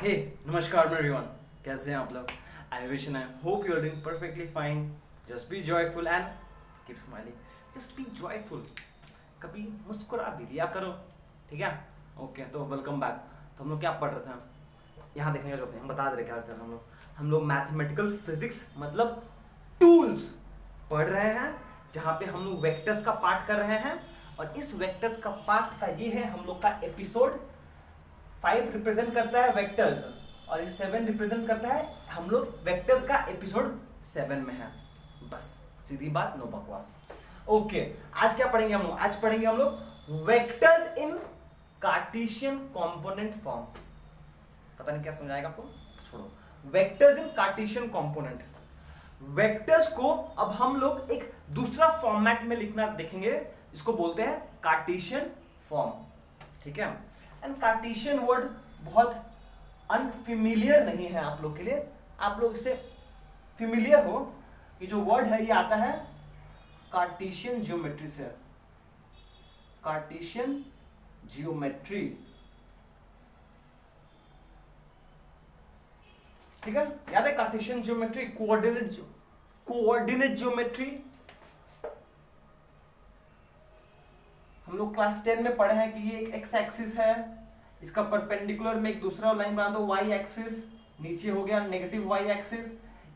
हे नमस्कार एवरीवन, कैसे हैं आप लोग? I wish and I hope you are doing perfectly fine. Just be joyful and keep smiling. Just be joyful. कभी मुस्कुरा भी लिया करो, ठीक है? ओके, तो वेलकम बैक. तो हम लोग क्या पढ़ रहे थे? यहाँ देखने का जो हम बता दे रहे क्या कर रहे हैं हम लोग मैथमेटिकल फिजिक्स मतलब टूल्स पढ़ रहे हैं, जहाँ पे हम लोग वेक्टर्स का पार्ट कर रहे हैं. और इस वेक्टर्स का पार्ट का ये है हम लोग का एपिसोड 5 रिप्रेजेंट करता है वेक्टर्स और 7 रिप्रेजेंट करता है हम लोग वेक्टर्स का एपिसोड 7 में है. बस सीधी बात, नो बकवास. ओके, आज क्या पढ़ेंगे हम लोग? आज पढ़ेंगे हम लोग vectors in Cartesian component form. पता नहीं क्या समझाएगा आपको, छोड़ो. Vectors in Cartesian component. Vectors को अब हम लोग एक दूसरा फॉर्मेट में लिखना देखेंगे, इसको बोलते हैं कार्टेशियन फॉर्म. ठीक है? एंड कार्टेशियन वर्ड बहुत अनफिमिलियर नहीं है आप लोग के लिए. आप लोग इससे फिमिलियर हो. ये जो वर्ड है ये आता है कार्टेशियन ज्योमेट्री से. कार्टेशियन ज्योमेट्री, ठीक है? याद है कार्टेशियन ज्योमेट्री, कोऑर्डिनेट ज्योमेट्री. हम लोग क्लास 10 में पढ़े हैं कि ये एक एक्स एक्सिस है, इसका परपेंडिकुलर में एक दूसरा लाइन बना दो वाई एक्सिस, नीचे हो गया नेगेटिव वाई एक्सिस,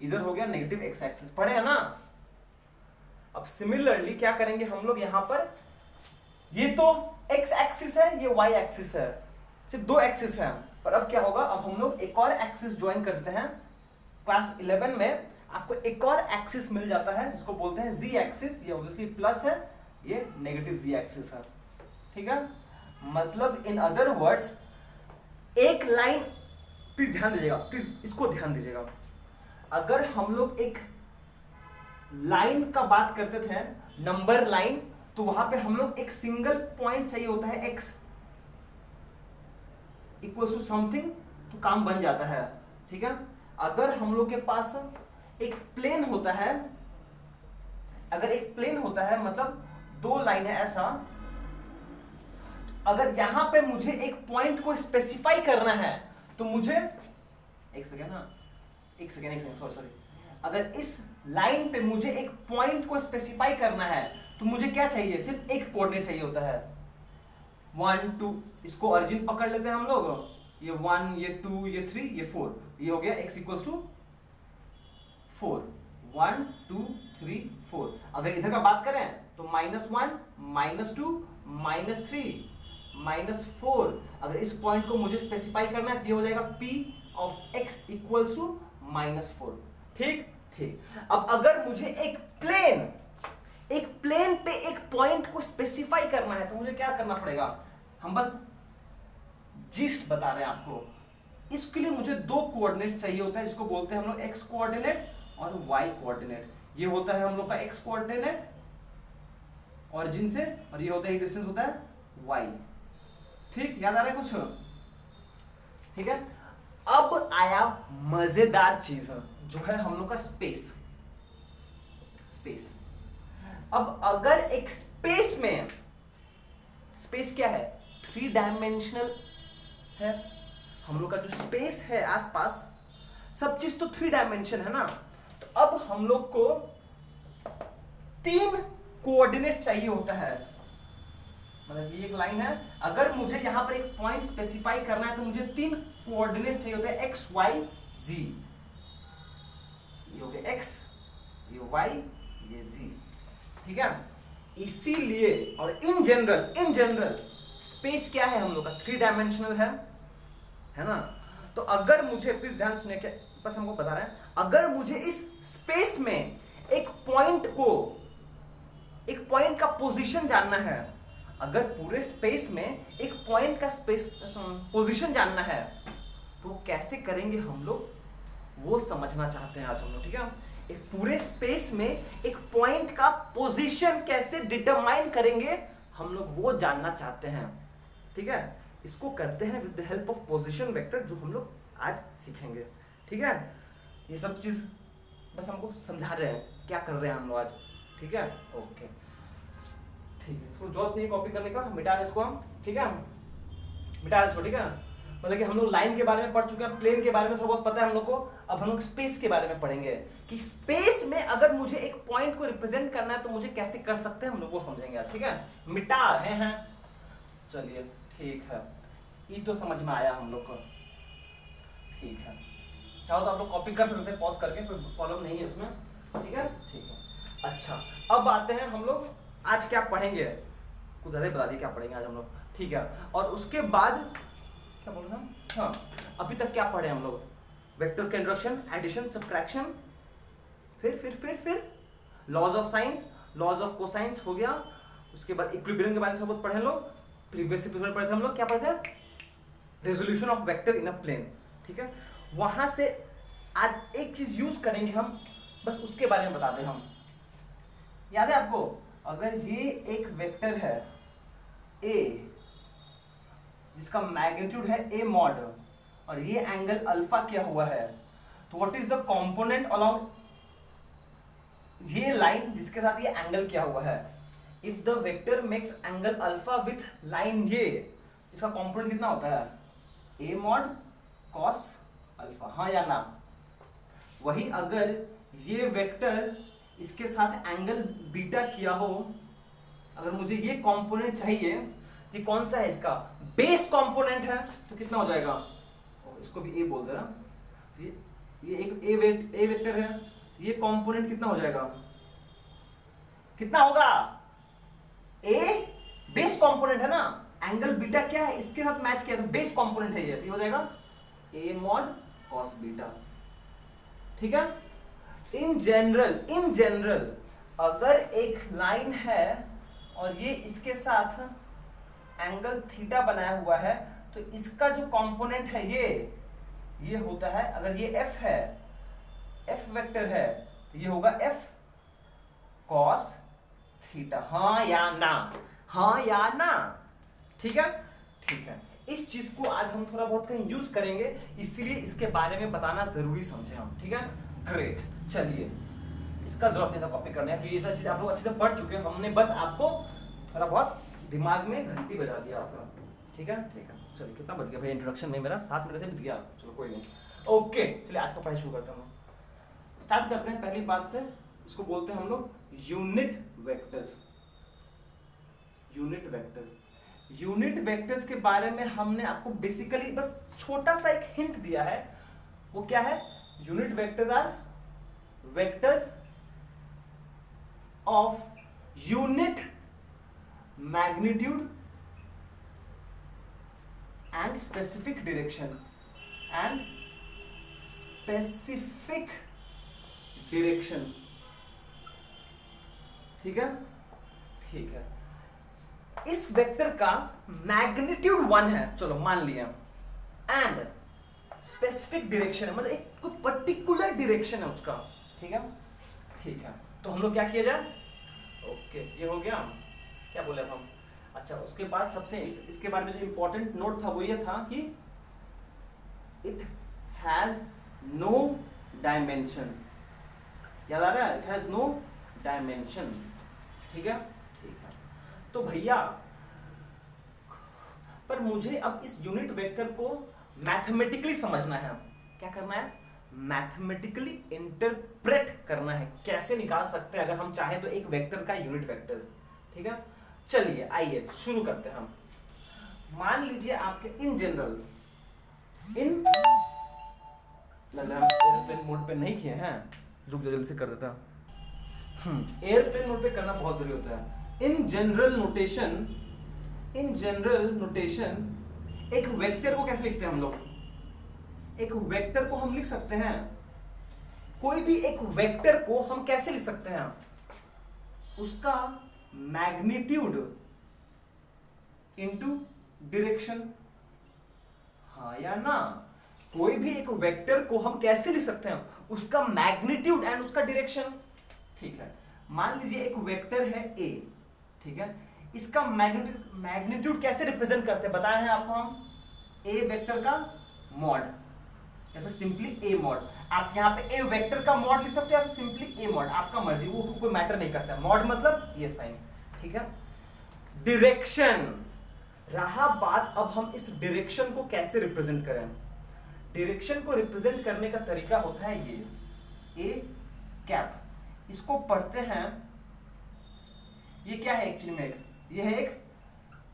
इधर हो गया नेगेटिव एक्स एक्सिस. पढ़े है ना? अब सिमिलरली क्या करेंगे हम लोग यहाँ पर, ये तो एक्स एक्सिस है, ये वाई एक्सिस है, सिर्फ दो एक्सिस है. पर अब क्या होगा, अब हम लोग एक और एक्सिस ज्वाइन करते हैं. क्लास 11 में आपको एक और एक्सिस मिल जाता है जिसको बोलते हैं जी एक्सिस. ये ऑब्वियसली प्लस है, ये नेगेटिव जी एक्सिस है. ठीक है? मतलब इन अदर वर्ड्स एक लाइन, प्लीज ध्यान दीजिएगा, प्लीज इसको ध्यान दीजिएगा. अगर हम लोग एक लाइन का बात करते थे, नंबर लाइन, तो वहां पे हम लोग एक सिंगल पॉइंट चाहिए होता है x इक्वल टू समथिंग, तो काम बन जाता है. ठीक है? अगर हम लोग के पास एक प्लेन होता है, अगर एक प्लेन होता है मतलब दो लाइन है ऐसा, अगर यहां पे मुझे एक पॉइंट को स्पेसिफाई करना है तो मुझे एक सेकेंड सॉरी, अगर इस लाइन पे मुझे एक पॉइंट को स्पेसिफाई करना है तो मुझे क्या चाहिए? सिर्फ एक कोऑर्डिनेट चाहिए होता है. 1 2, इसको ओरिजिन पकड़ लेते हैं हम लोग. ये 1, ये 2, ये 3, ये 4. ये हो गया x इक्वल्स टू 4. 1 2 3 4. अगर इधर का बात करें तो -1 -2 -3 -4. अगर इस पॉइंट को मुझे स्पेसिफाई करना है तो ये हो जाएगा p of x equals to -4. ठीक ठीक. अब अगर मुझे एक प्लेन पे एक पॉइंट को स्पेसिफाई करना है तो मुझे क्या करना पड़ेगा? हम बस जिस्ट बता रहे हैं आपको. इसके लिए मुझे दो कोऑर्डिनेट चाहिए होता है, जिसको बोलते हैं हम लोग एक्स कोऑर्डिनेट और वाई कोऑर्डिनेट. ये होता है हम लोग का एक्स कोऑर्डिनेट ऑरिजिन से, और ये होता है डिस्टेंस होता है वाई. ठीक, याद आ रहा है कुछ? ठीक है. अब आया मजेदार चीज जो है हम लोग का स्पेस. अब अगर एक स्पेस में, स्पेस क्या है? 3 डायमेंशनल है. हम लोग का जो स्पेस है आसपास, सब चीज तो 3 डायमेंशन है ना. तो अब हम लोग को 3 कोऑर्डिनेट चाहिए होता है. मतलब ये एक लाइन है, अगर मुझे यहां पर एक पॉइंट स्पेसिफाई करना है तो मुझे 3 कोऑर्डिनेट चाहिए होते हैं, x y z. ये हो गया x, ये y, ये z. ठीक है? इसीलिए और इन जनरल स्पेस क्या है हम लोग का? 3 डायमेंशनल है ना. तो अगर मुझे, प्लीज ध्यान सुनिए, क्या बस हमको बता रहे हैं, अगर मुझे इस स्पेस में एक पॉइंट का पोजीशन जानना है, अगर पूरे स्पेस में एक पॉइंट का पोजीशन जानना है तो कैसे करेंगे हम लोग, वो समझना चाहते हैं आज हम लोग. ठीक है? एक पूरे स्पेस में एक पॉइंट का पोजीशन कैसे डिटरमाइन करेंगे हम लोग, वो जानना चाहते हैं. ठीक है? इसको करते हैं with the help of position vector, जो हम लोग आज सीखेंगे. ठीक है? ये सब चीज बस हमको समझा रहे हैं क्या कर रहे हैं हम लोग आज. ठीक है? ओके, ठीक है. इसको जरूरत नहीं कॉपी करने का, मिटा इसको हम. ठीक है? मिटा इसको. ठीक है? मतलब कि हम लोग लाइन के बारे में पढ़ चुके हैं, प्लेन के बारे में थोड़ा बहुत पता है हम लोग को। अब हम लोग स्पेस के बारे में पढ़ेंगे कि स्पेस में अगर मुझे एक पॉइंट को रिप्रेजेंट करना है तो मुझे कैसे कर सकते हैं, हम लोग वो समझेंगे आज, ठीक है। मिटा रहे हैं, चलिए ठीक है, ये तो समझ में आया हम लोग को, ठीक है। चाहो तो आप लोग कॉपी कर सकते हैं पॉज करके, कोई प्रॉब्लम नहीं है उसमें, ठीक है, ठीक है। अच्छा, अब आते हैं हम लोग आज क्या पढ़ेंगे, कुछ ज़्यादा बता दिए क्या पढ़ेंगे आज हम लोग, ठीक है। और उसके बाद क्या बोल रहे हैं, हाँ, अभी तक क्या पढ़े हम लोग, वेक्टर्स का इंट्रोडक्शन, एडिशन, सब्ट्रैक्शन, फिर laws of sines, laws of cosines हो गया। उसके बाद इक्विलिब्रियम के बारे में थोड़ा बहुत पढ़े लोग, प्रीवियस एपिसोड में पढ़े थे हम लोग, क्या पढ़े थे, resolution of vector in a plane, ठीक है। वहां से आज एक चीज यूज करेंगे हम, बस उसके बारे में बताते हैं हम। याद है आपको, अगर ये एक वेक्टर है ए जिसका मैग्नीट्यूड है ए मॉड, और ये एंगल अल्फा क्या हुआ है, तो what is the component along ये लाइन जिसके साथ ये एंगल क्या हुआ है। If the vector makes angle alpha with line ये, इसका कंपोनेंट कितना होता है, ए मॉड कॉस अल्फा, हाँ या ना। वही अगर ये वेक्टर इसके साथ एंगल बीटा किया हो, अगर मुझे ये कंपोनेंट चाहिए, ये कौन सा है, इसका बेस कंपोनेंट है, तो कितना हो जाएगा, इसको भी ए बोल दे ना, ये एक ए वेक्टर है, ये कंपोनेंट कितना हो जाएगा, कितना होगा, ए बेस कंपोनेंट है ना, एंगल बीटा क्या है, इसके साथ मैच किया तो बेस कंपोनेंट है ये हो जाएगा ए मॉड कॉस बीटा, ठीक है। इन जनरल अगर एक लाइन है और ये इसके साथ एंगल थीटा बनाया हुआ है, तो इसका जो कंपोनेंट है ये होता है, अगर ये एफ है, एफ वेक्टर है, तो ये होगा एफ कॉस थीटा, हाँ या ना, हाँ या ना, ठीक है, ठीक है। इस चीज को आज हम थोड़ा बहुत कहीं यूज करेंगे, इसीलिए इसके बारे में बताना जरूरी समझे हम, ठीक है, ग्रेट। चलिए, इसका जरूरत नहीं था कॉपी करने, क्योंकि ये सब चीज आप लोग अच्छे से पढ़ चुके हैं, हमने बस आपको थोड़ा बहुत दिमाग में घंटी बजा दिया आपका, ठीक है, ठीक है। चलिए, कितना बच गया भाई इंट्रोडक्शन में मेरा, 7 मिनट से बीत गया, चलो कोई नहीं, ओके। चलिए आज का पढ़ाई शुरू करते हैं, स्टार्ट करते हैं पहली बात से, इसको बोलते हैं हम लोग यूनिट वेक्टर्स। यूनिट वेक्टर्स के बारे में हमने आपको बेसिकली बस छोटा सा एक हिंट दिया है, वो क्या है, unit vectors are vectors of unit magnitude and specific direction, ठीक है, ठीक है। इस वेक्टर का मैग्नीट्यूड 1 है, चलो मान लिया, एंड स्पेसिफिक डायरेक्शन है, मतलब एक कोई पर्टिकुलर डायरेक्शन है उसका, ठीक है, ठीक है। तो हम लोग क्या किया जाए, ओके, ये हो गया, क्या बोले हम, अच्छा। उसके बाद सबसे इसके बारे में जो इंपॉर्टेंट नोट था वो ये था कि इट हैज नो डायमेंशन, याद आ रहा है, इट हैज नो डायमेंशन, ठीक है, ठीक है। तो भैया, पर मुझे अब इस यूनिट वेक्टर को मैथमेटिकली समझना है, क्या करना है, मैथमेटिकली इंटरप्रेट करना है, कैसे निकाल सकते हैं अगर हम चाहें तो एक वेक्टर का यूनिट वेक्टर्स, ठीक है। चलिए आइए शुरू करते हैं हम। मान लीजिए आपके इन जनरल, लग रहा है एयरप्लेन मोड पे नहीं किए हैं, रुक जा जल्दी से कर देता, एयरप्लेन मोड पे करना बहुत जरूरी होता है। इन जनरल नोटेशन एक वेक्टर को कैसे लिखते हैं हम लोग, एक वेक्टर को हम लिख सकते हैं, कोई भी एक वेक्टर को हम कैसे लिख सकते हैं, उसका मैग्नीट्यूड इनटू डायरेक्शन, हाँ या ना। कोई भी एक वेक्टर को हम कैसे लिख सकते हैं, उसका मैग्नीट्यूड एंड उसका डायरेक्शन, ठीक है। मान लीजिए एक वेक्टर है ए, ठीक है, इसका मैग्नीट्यूड कैसे रिप्रेजेंट करते हैं बताए हैं आपको हम, ए वेक्टर का मॉड, या फिर सिंपली ए मॉड। आप यहाँ पे ए वेक्टर का मॉड लिख सकते हो या फिर सिंपली ए मॉड, आपका मर्जी, वो कोई मैटर नहीं करता। मॉड मतलब ये साइन, ठीक है। डायरेक्शन, रहा बात अब हम इस डायरेक्शन को कैसे रिप्रेजेंट करें। डायरेक्शन को रिप्रेजेंट करने का तरीका होता है ये ए कैप। इसको पढ़ते हैं, ये क्या है एक्चुअली में, ये है एक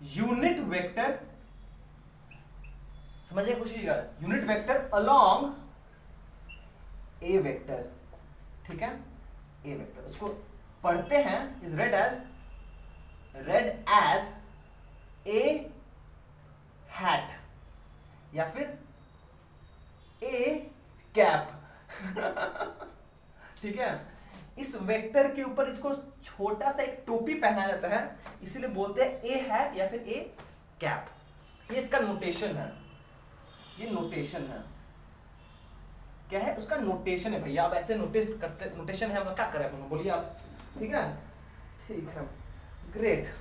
यूनिट वेक्टर, समझिए कुछ unit vector along a vector, ठीक है, ए वेक्टर। उसको पढ़ते हैं is read as a hat या फिर ए कैप ठीक है। इस वेक्टर के ऊपर इसको छोटा सा एक टोपी पहनाया जाता है, इसीलिए बोलते हैं ए हैट या फिर ए कैप। ये इसका नोटेशन है, ये नोटेशन है, क्या है उसका नोटेशन है भैया। आप ऐसे नोटेट करते, नोटेशन है, हम क्या करें अपन, बोलिए आप, ठीक है, ठीक है, ग्रेट।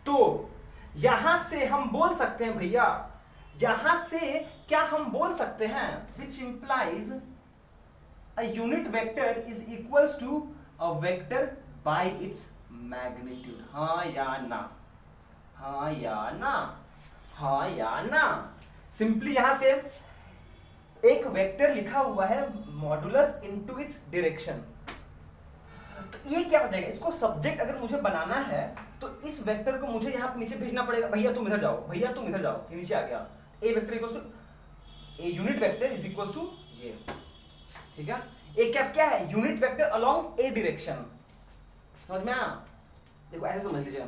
तो यहां से हम बोल सकते हैं भैया, यहां से क्या हम बोल सकते हैं, which implies a unit vector is equals to a vector by its magnitude। हाँ या ना, हाँ या ना, हाँ या ना। सिंपली यहां से एक वेक्टर लिखा हुआ है मॉडुलस इनटू इट्स डायरेक्शन। तो ये क्या हो जाएगा, इसको सब्जेक्ट अगर मुझे बनाना है तो इस वेक्टर को मुझे यहाँ पे नीचे भेजना पड़ेगा, भैया तुम इधर जाओ, भैया तुम इधर जाओ, ये नीचे आ गया। A vector equals to a unit vector is equals to ये, ठीक है। ए कैप क्या है, unit vector along a direction. समझ में आया? देखो ऐसे समझ लीजिए,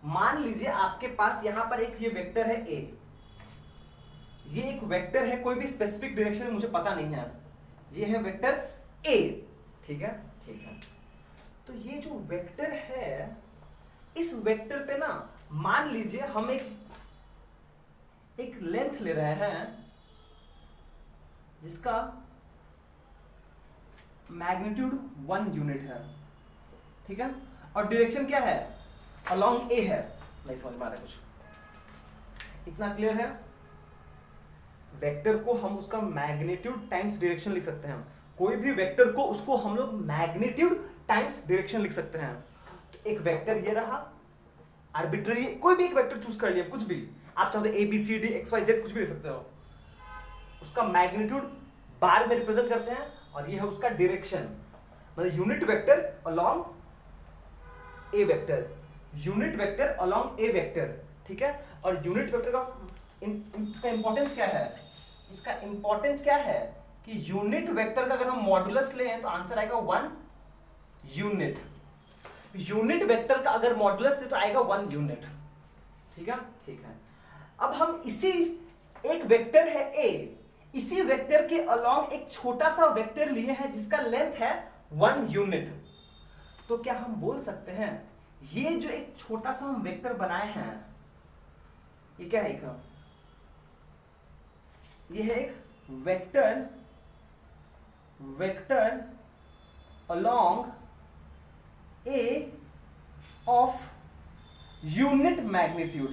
मान लीजिए आपके पास यहां पर एक ये वेक्टर है ए, ये एक वेक्टर है, कोई भी स्पेसिफिक डायरेक्शन मुझे पता नहीं है, ये है वेक्टर ए, ठीक है, ठीक है। तो ये जो वेक्टर है, इस वेक्टर पे ना मान लीजिए हम एक लेंथ ले रहे हैं जिसका मैग्नीट्यूड 1 यूनिट है, ठीक है, और डायरेक्शन क्या है, अलोंग ए है। नहीं समझ में आ रहा कुछ, इतना क्लियर है? वेक्टर को हम उसका मैग्नीट्यूड टाइम्स डायरेक्शन लिख सकते हैं, कोई भी वेक्टर को उसको हम लोग मैग्नीट्यूड टाइम्स डायरेक्शन लिख सकते हैं। तो एक वेक्टर ये रहा, आर्बिट्ररी कोई भी एक वेक्टर चूज कर लिया, कुछ भी आप चाहो तो A B C D X Y Z कुछ भी लिख सकते हो, उसका मैग्नीट्यूड बार में रिप्रेजेंट करते हैं, और ये है उसका डायरेक्शन, मतलब unit vector along a vector, unit vector along a vector, ठीक है। और यूनिट वेक्टर का इसका इंपॉर्टेंस क्या है, इसका इंपॉर्टेंस क्या है कि यूनिट वेक्टर का अगर हम मॉडुलस लें तो आंसर आएगा 1 यूनिट। यूनिट वेक्टर का अगर मॉडुलस ले तो आएगा 1 यूनिट, ठीक है, ठीक है। अब हम इसी एक वेक्टर है ए, इसी वेक्टर के अलोंग एक छोटा सा वेक्टर लिए हैं जिसका लेंथ है 1 यूनिट। तो क्या हम बोल सकते हैं ये जो एक छोटा सा हम वेक्टर बनाए हैं, ये क्या है, ये है एक vector along A of unit magnitude,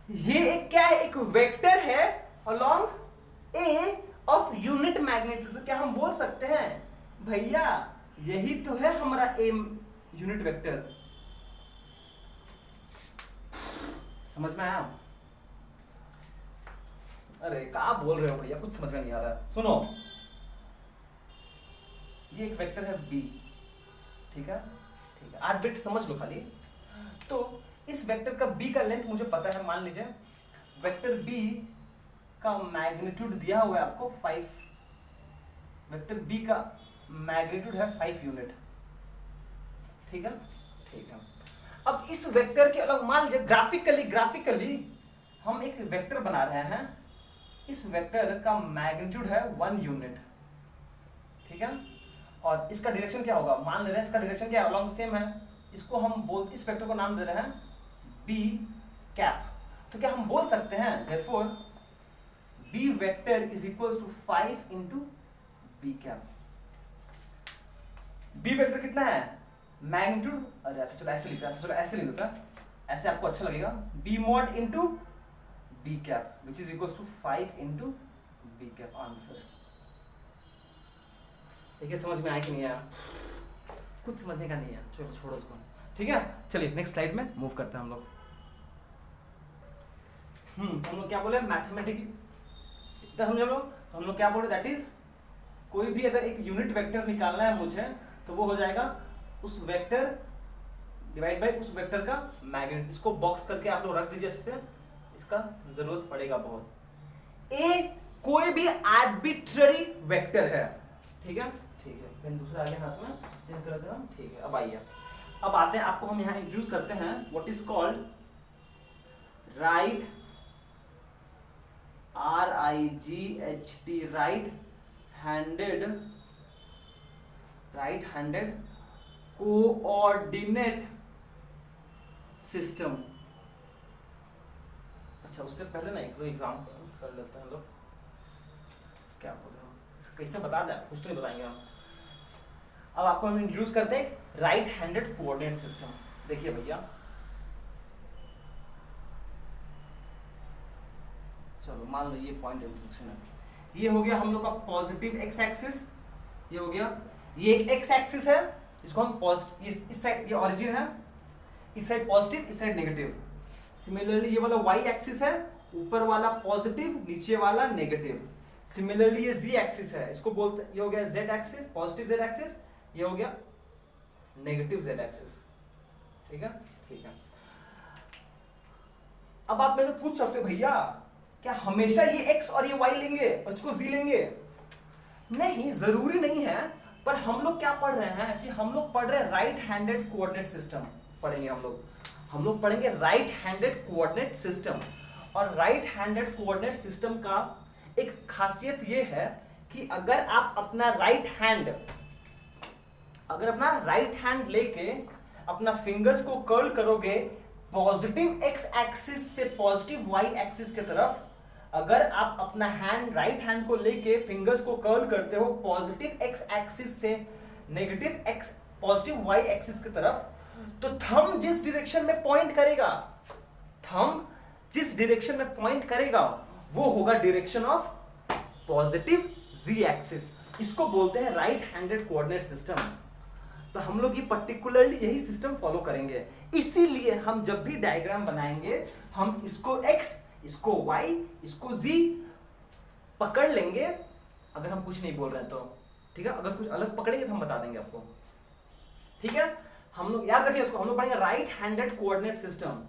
ये एक क्या है, एक वेक्टर है along A of unit magnitude. तो क्या हम बोल सकते हैं भैया यही तो है हमारा ए यूनिट वेक्टर। समझ में आया? अरे क्या बोल रहे हो भैया, कुछ समझ में नहीं आ रहा। सुनो, ये एक वेक्टर है बी, ठीक है, ठीक है, 8 बिट समझ लो खाली। तो इस वेक्टर का बी का लेंथ मुझे पता है, मान लीजिए वेक्टर बी का मैग्नीट्यूड दिया हुआ है आपको 5, वेक्टर बी का मैग्नीट्यूड है 5 यूनिट, ठीक है, ठीक है। अब इस वेक्टर के अलग मान लीजिए ग्राफिकली हम एक वेक्टर बना रहे हैं, इस वेक्टर का मैग्नीट्यूड है 1 यूनिट, ठीक है, और इसका डायरेक्शन क्या होगा, मान ले रहे हैं इसका डायरेक्शन क्या है, अलोंग सेम है, इसको हम इस वेक्टर को नाम दे रहे हैं बी कैप। तो क्या हम बोल सकते हैं therefore B vector is equals to 5 into B cap. B vector कितना है, मैग्नीट्यूड, अरे अच्छा चलो ऐसे लिखते हैं, अच्छा चलो ऐसे लिख देता है, ऐसे आपको अच्छा लगेगा, B mod into B cap which is equals to 5 into B cap. Answer देखिए समझ में आया कि नहीं आया? कुछ समझने का नहीं है, चलो छोड़ो उसको, ठीक है। चलिए नेक्स्ट स्लाइड में मूव करते हैं हम लोग। हम लोग क्या बोले, मैथमेटिक्स हम लोग, तो हम लोग क्या बोले, दैट इज कोई भी अगर एक यूनिट वेक्टर निकालना है मुझे, तो वो हो जाएगा उस वेक्टर डिवाइड बाय उस वेक्टर का मैग्नीट्यूड। इसको बॉक्स करके आप लोग रख दीजिए अच्छे से, इसका जरूरत पड़ेगा बहुत। ए कोई भी आर्बिट्ररी वेक्टर है, ठीक है, ठीक है। पेन दूसरा आगे हाथ में चेंज कर देते हैं, ठीक है। अब आइए, अब आते हैं, आपको हम यहाँ इंट्रोड्यूस करते हैं what is called right, RIGHT, right handed coordinate system. अच्छा, उससे पहले ना एक दो एग्जाम्पल कर लेते हैं लोग, क्या बोल रहे हो, कैसे बता दें, कुछ तो नहीं बताएंगे हम। अब आपको हम इंट्रोड्यूस करते हैं राइट हैंडेड कोऑर्डिनेट सिस्टम। देखिए भैया, चलो मान लो ये पॉइंट इंटरसेक्शन है, ये हो गया हम लोग का पॉजिटिव एक्स एक्सिस, ये हो गया, ये एक एक्स एक्सिस है, इसको हम पॉजिटिव, इस साइड ये ओरिजिन है, इस साइड पॉजिटिव, इस साइड नेगेटिव। सिमिलरली ये वाला वाई एक्सिस है, ऊपर वाला पॉजिटिव, नीचे वाला नेगेटिव। सिमिलरली ये जी एक्सिस है, इसको बोलते, ये हो गया Z axis, positive Z axis, ये हो गया नेगेटिव जेड एक्सिस, ठीक है, ठीक है। अब आप मेरे से पूछ सकते हो भैया क्या हमेशा ये एक्स और ये वाई लेंगे और इसको जी लेंगे? नहीं, जरूरी नहीं है, पर हम लोग क्या पढ़ रहे हैं कि हम लोग पढ़ रहे हैं राइट हैंडेड कोऑर्डिनेट सिस्टम पढ़ेंगे हम लोग पढ़ेंगे राइट हैंडेड कोऑर्डिनेट सिस्टम। और राइट हैंडेड कोऑर्डिनेट सिस्टम का एक खासियत ये है कि अगर आप अपना राइट हैंड लेके अपना फिंगर्स को कर्ल करोगे पॉजिटिव एक्स एक्सिस से पॉजिटिव वाई एक्सिस की तरफ, अगर आप अपना राइट हैंड को लेके फिंगर्स को कर्ल करते हो पॉजिटिव एक्स एक्सिस से negative X positive Y axis की तरफ, तो थंब जिस डायरेक्शन में पॉइंट करेगा वो होगा direction of positive Z axis. इसको बोलते हैं राइट हैंडेड कोऑर्डिनेट सिस्टम। तो हम लोग ये पर्टिकुलरली यही सिस्टम फॉलो करेंगे, इसीलिए हम जब भी डायग्राम बनाएंगे हम इसको x, इसको y, इसको z पकड़ लेंगे, अगर हम कुछ नहीं बोल रहे हैं तो, ठीक है। अगर कुछ अलग पकड़ेंगे तो हम बता देंगे आपको, ठीक है। हम लोग याद रखिए इसको, हम लोग पढ़ेंगे राइट हैंडेड कोऑर्डिनेट सिस्टम,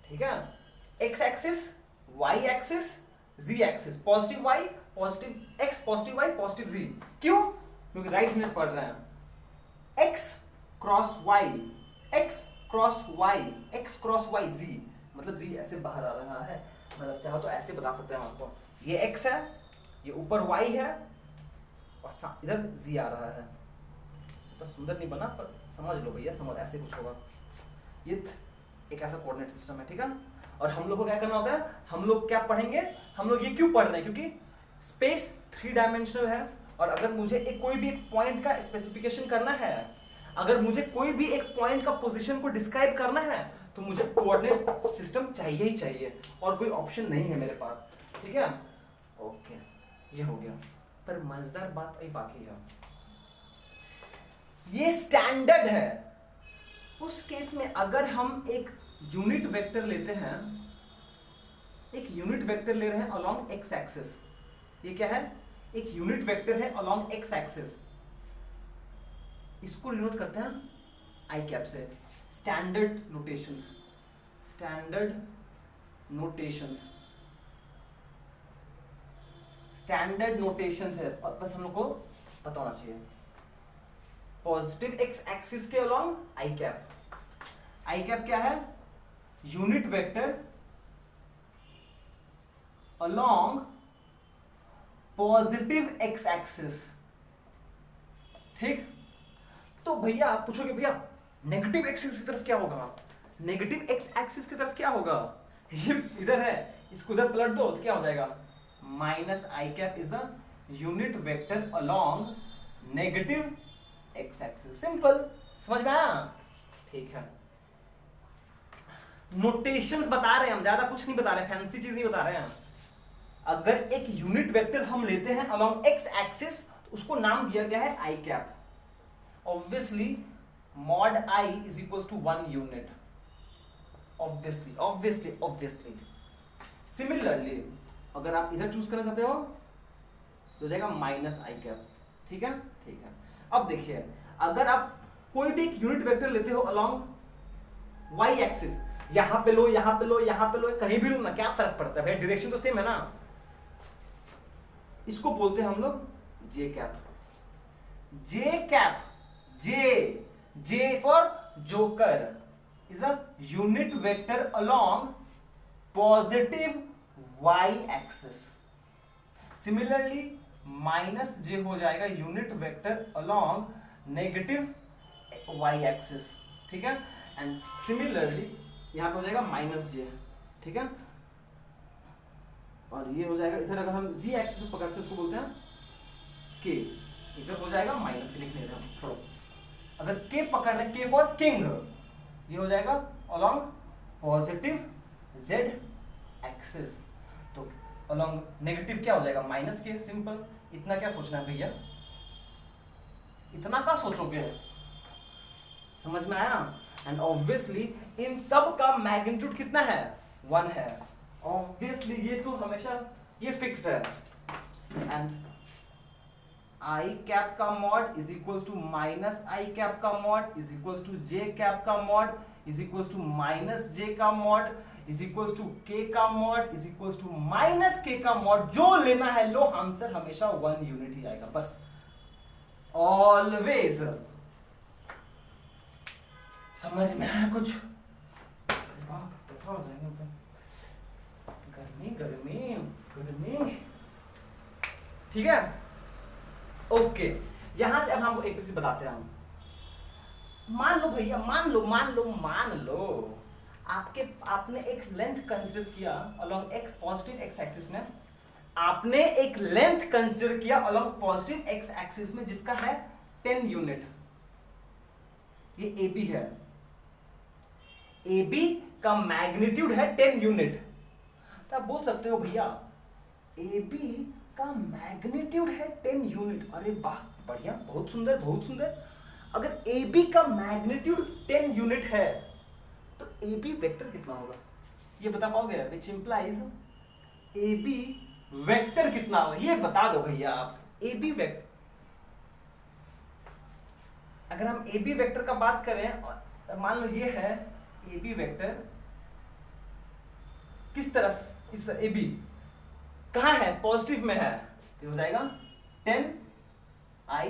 ठीक है। x axis, y axis, z axis, positive y, positive x, positive y, positive z। क्यों? क्योंकि राइट हैंड पढ़ रहे हैं। x cross y, x cross y, x cross y, z, मतलब z ऐसे बाहर आ रहा है, मतलब चाहो तो ऐसे बता सकते हैं आपको, ये x है, ये ऊपर y है और इधर z आ रहा है। तो सुंदर नहीं बना, पर समझ लो भैया, समझ, ऐसे कुछ होगा। ये एक ऐसा कोऑर्डिनेट सिस्टम है, ठीक है। और हम लोग को क्या करना होता है, हम लोग क्या पढ़ेंगे, हम लोग ये क्यों पढ़ रहे हैं, क्योंकि स्पेस 3 डायमेंशनल है, और अगर मुझे कोई भी एक पॉइंट का स्पेसिफिकेशन करना है, अगर मुझे कोई भी एक पॉइंट का पोजीशन को डिस्क्राइब करना है, तो मुझे कोऑर्डिनेट सिस्टम चाहिए ही चाहिए, और कोई ऑप्शन नहीं है मेरे पास, ठीक है। ओके, ये हो गया, पर मजेदार बात अभी बाकी है। ये स्टैंडर्ड है। उस केस में अगर हम एक यूनिट वेक्टर लेते हैं, एक यूनिट वेक्टर ले रहे हैं अलोंग एक्स एक्सिस, ये क्या है, एक यूनिट वेक्टर है अलोंग एक्स एक्सिस, इसको डिनोट करते हैं आई कैप से, स्टैंडर्ड नोटेशंस है, बस हम लोग को पता होना चाहिए। पॉजिटिव एक्स एक्सिस के अलोंग आई कैप क्या है, unit vector along positive x axis, ठीक। तो भैया आप पूछोगे भैया नेगेटिव एक्सिस की तरफ क्या होगा, नेगेटिव एक्स एक्सिस की तरफ क्या होगा, ये इधर है, इसको उधर पलट दो तो क्या हो जाएगा, minus i cap is the unit vector along negative x axis. Simple, समझ में आया, ठीक है। नोटेशंस बता रहे हैं हम, ज्यादा कुछ नहीं बता रहे, फैंसी चीज नहीं बता रहे हैं। अगर एक यूनिट वेक्टर हम लेते हैं अलोंग एक्स एक्सिस, तो उसको नाम दिया गया है i cap, obviously mod i is equal to 1 unit, obviously obviously obviously. Similarly अगर आप इधर चूज करना चाहते हो तो हो जाएगा माइनस आई कैप, ठीक है ठीक है। अब देखिए अगर आप कोई भी एक यूनिट वेक्टर लेते हो अलोंग वाई एक्सिस, यहां पे लो यहां पे लो यहां पे लो, कहीं भी लो ना, क्या फर्क पड़ता है भाई, डायरेक्शन तो सेम है ना। इसको बोलते हैं हम लोग j cap, j cap, j for joker is a unit vector along positive Y axis. Similarly minus j हो जाएगा unit vector along negative y axis, ठीक है। एंड सिमिलरली यहां पे हो जाएगा माइनस जे, ठीक है। और ये हो जाएगा इधर, अगर हम जी एक्सिस पकड़ते हैं उसको बोलते हैं के, इधर हो जाएगा माइनस के, लिख ले रहे हैं थोड़ा। अगर के पकड़ रहे, के फॉर किंग, ये हो जाएगा अलोंग पॉजिटिव जेड एक्सिस। तो अलोंग नेगेटिव क्या हो जाएगा, माइनस के, सिंपल। इतना क्या सोचना है भैया, इतना क्या सोचोगे, समझ में आया। एंड ऑब्वियसली इन सब का मैग्नीट्यूड कितना है, 1 है। ऑब्वियसली ये तो हमेशा ये फिक्स है। एंड आई कैप का mod is equal to minus i cap का mod is equal to j cap का mod is equal to minus j का mod is equal to k का mod is equal to minus k का mod. जो लेना है लो, answer हमेशा 1 unit ही आएगा, बस ऑलवेज। समझ में आया कुछ, कैसा हो जाएगा, गर्मी गर्मी गर्मी, ठीक है ओके। यहां से अब हमको एक चीज बताते हैं हम। मान लो भैया, मान लो आपने एक लेंथ कंसीडर किया along x positive x axis में, आपने एक लेंथ कंसीडर किया अलोंग पॉजिटिव एक्स एक्सिस में जिसका है 10 यूनिट। ये AB है, AB का मैग्नीट्यूड है 10 यूनिट। तो आप बोल सकते हो भैया AB का मैग्नीट्यूड है 10 यूनिट, अरे वाह बढ़िया, बहुत सुंदर बहुत सुंदर। अगर AB का मैग्नीट्यूड 10 यूनिट है तो AB वेक्टर कितना होगा, ये बता पाओगे, विच इंप्लाइज AB वेक्टर कितना होगा, ये बता दो भैया आप। AB वेक्टर, अगर हम AB वेक्टर का बात करें, मान लो ये है AB वेक्टर, किस तरफ, इस AB कहां है, पॉजिटिव में है, तो हो जाएगा 10 I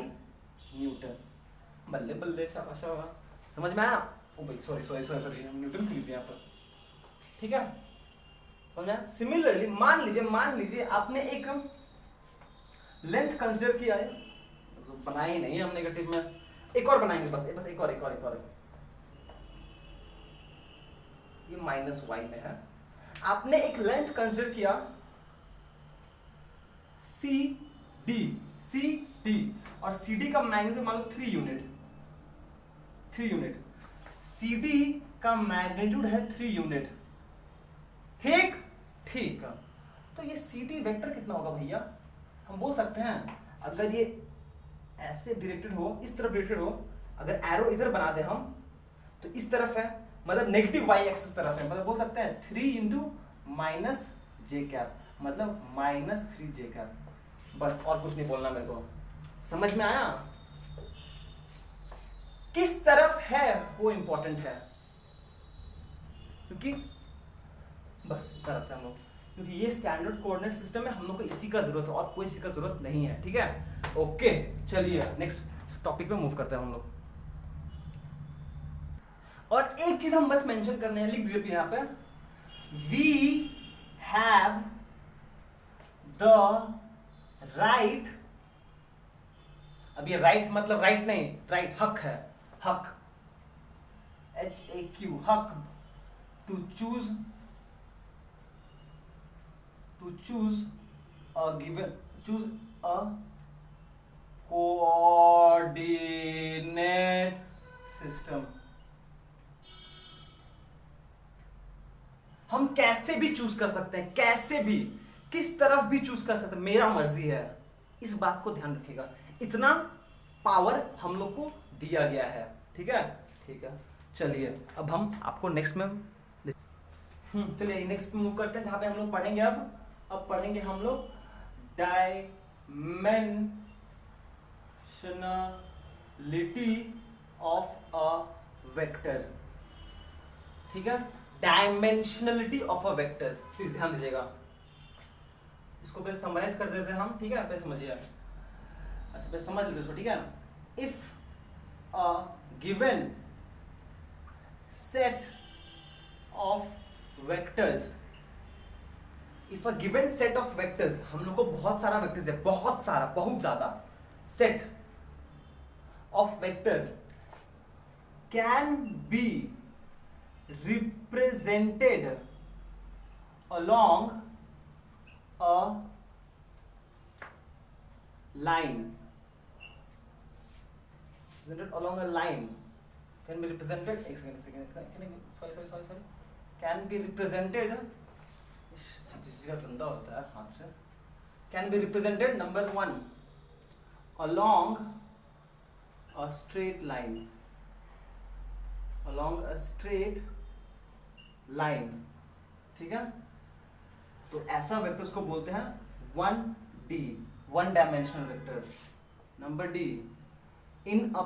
न्यूटन। बल्ले बल्ले, शाबाश शाबाश, समझ में आया। ओ भाई सॉरी हम न्यूटन क्यों लिखते हैं यहाँ पर, ठीक है समझा। सिमिलरली मान लीजिए आपने एक लेंथ कंसीडर किया है, तो बनाया ही नहीं है हम नेगेटिव में, एक और बनाएंगे, बस एक और ये माइनस वाई में है। आपने एक लेंथ कंसीडर किया सी डी और सी डी का मैग्नीट्यूड मान लो 3 यूनिट, सी डी का मैग्नीट्यूड है 3 यूनिट, ठीक। तो ये सी डी वेक्टर कितना होगा भैया, हम बोल सकते हैं अगर ये ऐसे डायरेक्टेड हो, इस तरफ डायरेक्टेड हो, अगर एरो इधर बना दे हम तो इस तरफ है, मतलब नेगेटिव वाई एक्सिस तरफ है, मतलब बोल सकते हैं 3 इंटू माइनस जे कैप, मतलब -3 जे कैप। बस और कुछ नहीं बोलना मेरे को, समझ में आया। किस तरफ है वो इंपॉर्टेंट है, क्योंकि बस इतना रखते हैं हम लोग, क्योंकि ये स्टैंडर्ड कोऑर्डिनेट सिस्टम है, हम लोग को इसी का जरूरत है और कोई चीज का जरूरत नहीं है, ठीक है ओके। चलिए नेक्स्ट टॉपिक पे मूव करते हैं हम लोग। और एक चीज हम बस मेंशन करने हैं, लिख दीजिए यहाँ पे, वी हैव द राइट, अब ये राइट मतलब राइट नहीं, राइट हक है, हक HAQ, हक to choose a given, choose a coordinate system. हम कैसे भी चूज कर सकते हैं, कैसे भी, किस तरफ भी चूज कर सकते हैं, मेरा मर्जी है, इस बात को ध्यान रखिएगा। इतना पावर हम लोग को दिया गया है। ठीक है, ठीक है। चलिए अब हम आपको नेक्स्ट में चलिए नेक्स्ट मूव करते हैं, जहाँ पे हम लोग पढ़ेंगे अब पढ़ेंगे हम लोग डायमेंशनलिटी ऑफ अ वेक्टर। ठीक है, dimensionality of a vector, please ध्यान दीजिएगा। इसको पहले समराइज कर देते हैं हम। ठीक है, पहले समझिए। अच्छा पहले समझ लेते हैं, ठीक है। If a given set of vectors, if a given set of vectors, हम लोग को बहुत सारा वेक्टर्स है, बहुत सारा, बहुत ज्यादा set of vectors can be represented along a line, presented along a line, can be represented, एक second, sorry, can be represented, जिसका गंदा होता है हाथ से, can be represented number 1 along a straight line, along a straight line। ठीक है, तो ऐसा वेक्टर्स को बोलते हैं 1D, one dimensional vector. Number D, in a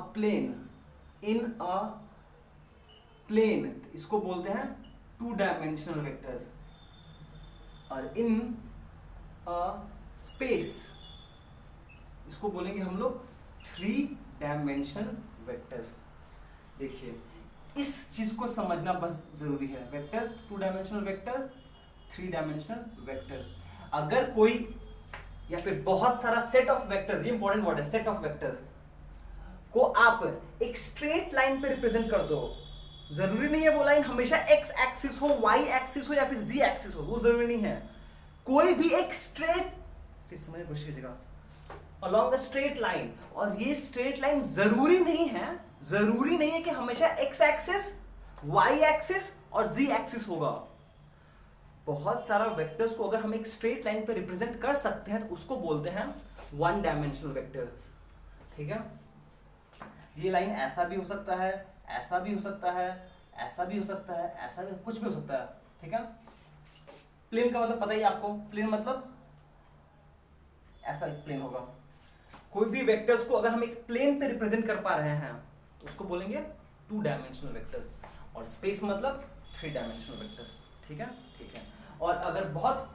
plane, इसको बोलते हैं 2 डायमेंशनल वेक्टर्स। और इन अ स्पेस, इसको बोलेंगे हम लोग 3 डायमेंशनल वेक्टर्स। देखिए इस चीज को समझना बस जरूरी है। Vectors 2 dimensional vector, 3 dimensional vector. अगर कोई या फिर बहुत सारा सेट ऑफ वेक्टर्स, ये इंपॉर्टेंट वर्ड है, सेट ऑफ वेक्टर्स को आप एक स्ट्रेट लाइन पे रिप्रेजेंट कर दो, जरूरी नहीं है वो लाइन हमेशा एक्स एक्सिस हो, वाई एक्सिस हो या फिर जी एक्सिस हो, वो जरूरी नहीं है। कोई भी एक स्ट्रेट, समझने की कोशिश कीजिएगा, along a straight line, और ये स्ट्रेट लाइन जरूरी नहीं है कि हमेशा x एक्सिस, y एक्सिस और z एक्सिस होगा। बहुत सारा वेक्टर्स को अगर हम एक स्ट्रेट लाइन पे रिप्रेजेंट कर सकते हैं तो उसको बोलते हैं 1 डायमेंशनल वेक्टर्स। ठीक है, ये लाइन ऐसा भी हो सकता है, ऐसा भी हो सकता है, ऐसा भी हो सकता है, ऐसा भी, कुछ भी हो सकता है। ठीक है, प्लेन का मतलब पता ही आपको, प्लेन मतलब ऐसा एक प्लेन होगा। कोई भी वेक्टर्स को अगर हम एक प्लेन पे रिप्रेजेंट कर पा रहे हैं तो उसको बोलेंगे 2 डायमेंशनल वेक्टर्स। और स्पेस मतलब 3 डायमेंशनल वेक्टर्स। ठीक है, ठीक है। और अगर बहुत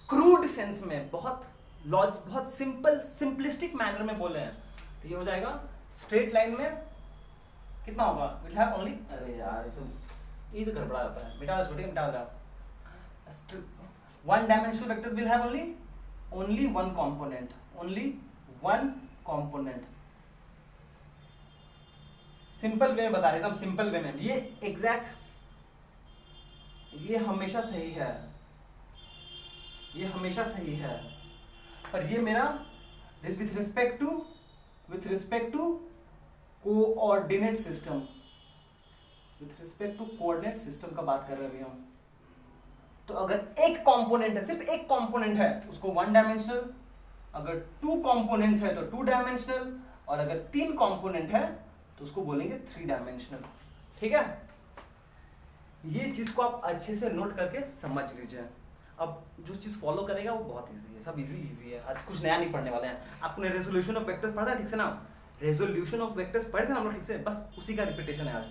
क्रूड सेंस में, बहुत सिंपलिस्टिक मैनर में बोले हैं तो ये हो जाएगा स्ट्रेट लाइन में कितना होगा, विल हैव ओनली, अरे यार ये तो गड़बड़ा जाता है, मिटा दो छोटे, मिटा दो। 1 dimensional vectors will have only one component, only one component। Simple way में बता रहे थे हम, सिंपल वे में ये एग्जैक्ट, ये हमेशा सही है, ये हमेशा सही है। पर ये मेरा with respect to coordinate system, with respect to coordinate system का बात कर रहे हैं अभी हम। तो अगर एक कंपोनेंट है, सिर्फ एक कंपोनेंट है तो उसको 1 डायमेंशनल, अगर 2 कंपोनेंट्स है तो 2 डायमेंशनल, और अगर 3 कंपोनेंट है तो उसको बोलेंगे 3 डायमेंशनल। ठीक है, ये चीज को आप अच्छे से नोट करके समझ लीजिए। अब जो चीज फॉलो करेगा वो बहुत इजी है, सब इजी है। आज कुछ नया नहीं पढ़ने वाले हैं। आपने रेजोल्यूशन ऑफ वेक्टर्स पढ़ा था ठीक से ना, रेजोल्यूशन ऑफ वेक्टर्स पढ़े थे ना हम लोग ठीक से, बस उसी का रिपीटेशन है आज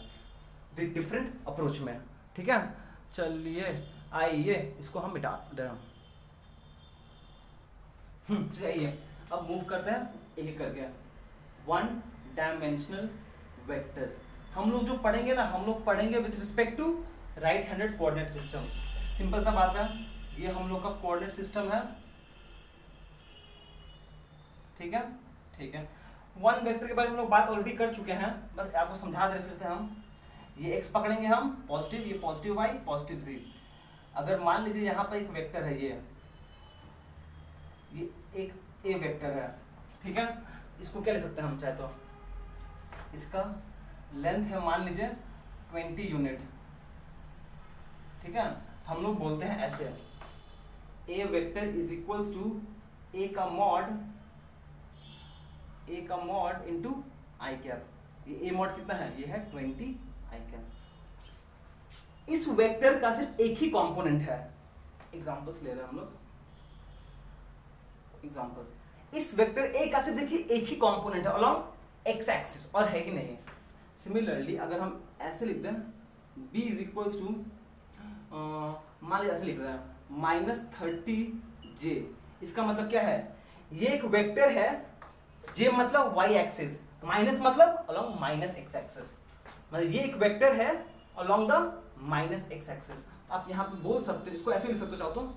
डिफरेंट अप्रोच में। ठीक है, चलिए आइए इसको हम मिटा दे रहे हैं। चलिए अब मूव करते हैं एक एक करके। 1 डायमेंशनल वेक्टर्स हम लोग जो पढ़ेंगे ना, हम लोग पढ़ेंगे with respect to right handed coordinate system. Simple सा बात है, ये हम लोग का कोऑर्डिनेट सिस्टम है। ठीक है, ठीक है। 1 वेक्टर के बारे में हम लोग बात ऑलरेडी कर चुके हैं, बस आपको समझा दे रहे फिर से हम। ये x पकड़ेंगे हम पॉजिटिव, ये पॉजिटिव y, पॉजिटिव z। अगर मान लीजिए यहाँ पर एक वेक्टर है, ये एक a वेक्टर है। ठीक है, इसको क्या ले सकते हैं हम चाहे तो, इसका लेंथ है मान लीजिए 20 यूनिट। ठीक है, हम लोग बोलते हैं ऐसे, a vector is equals to a का मॉड इंटू i कैप। ये ए मॉड कितना है, ये है 20 आई कैप। इस वेक्टर का सिर्फ एक ही कंपोनेंट है, एग्जांपल्स ले रहे हैं हम लोग, एग्जांपल्स। इस वेक्टर ए का सिर्फ देखिए एक ही कंपोनेंट है अलोंग एक्स एक्सिस, और है ही नहीं। सिमिलरली अगर हम ऐसे लिख दें b इज इक्वल्स टू, मान लीजिए ऐसे लिख रहे हैं -30j, इसका मतलब क्या है, ये एक वेक्टर है, j मतलब y एक्सिस, माइनस मतलब अलोंग माइनस x एक्सिस, मतलब ये एक वेक्टर है along the minus x axis. आप यहाँ पे बोल सकते हो, इसको ऐसे लिख सकते हो, चाहो तो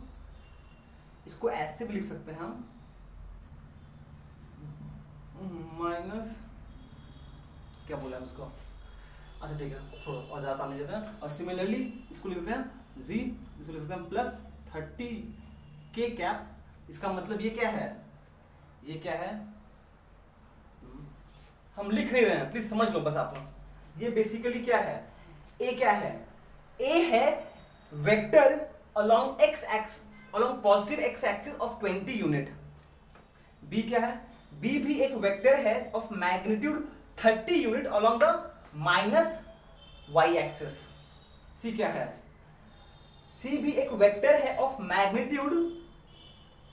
इसको ऐसे भी लिख सकते हैं हम, माइनस क्या बोला है उसको, अच्छा ठीक है, थोड़ा और ज़्यादा नहीं देते हैं। और सिमिलरली इसको लिखते हैं z, इसको लिख सकते हैं +30k कैप। इसका मतलब ये क्या है, ये क्या है, हम लिख नहीं रहे हैं, प्लीज समझ लो बस आप लोग। ये बेसिकली क्या है, a क्या है, a है vector along along positive x axis of 20 unit. b क्या है, b भी एक वेक्टर है of magnitude 30 unit along the minus y axis. c क्या है, c भी एक वेक्टर है of magnitude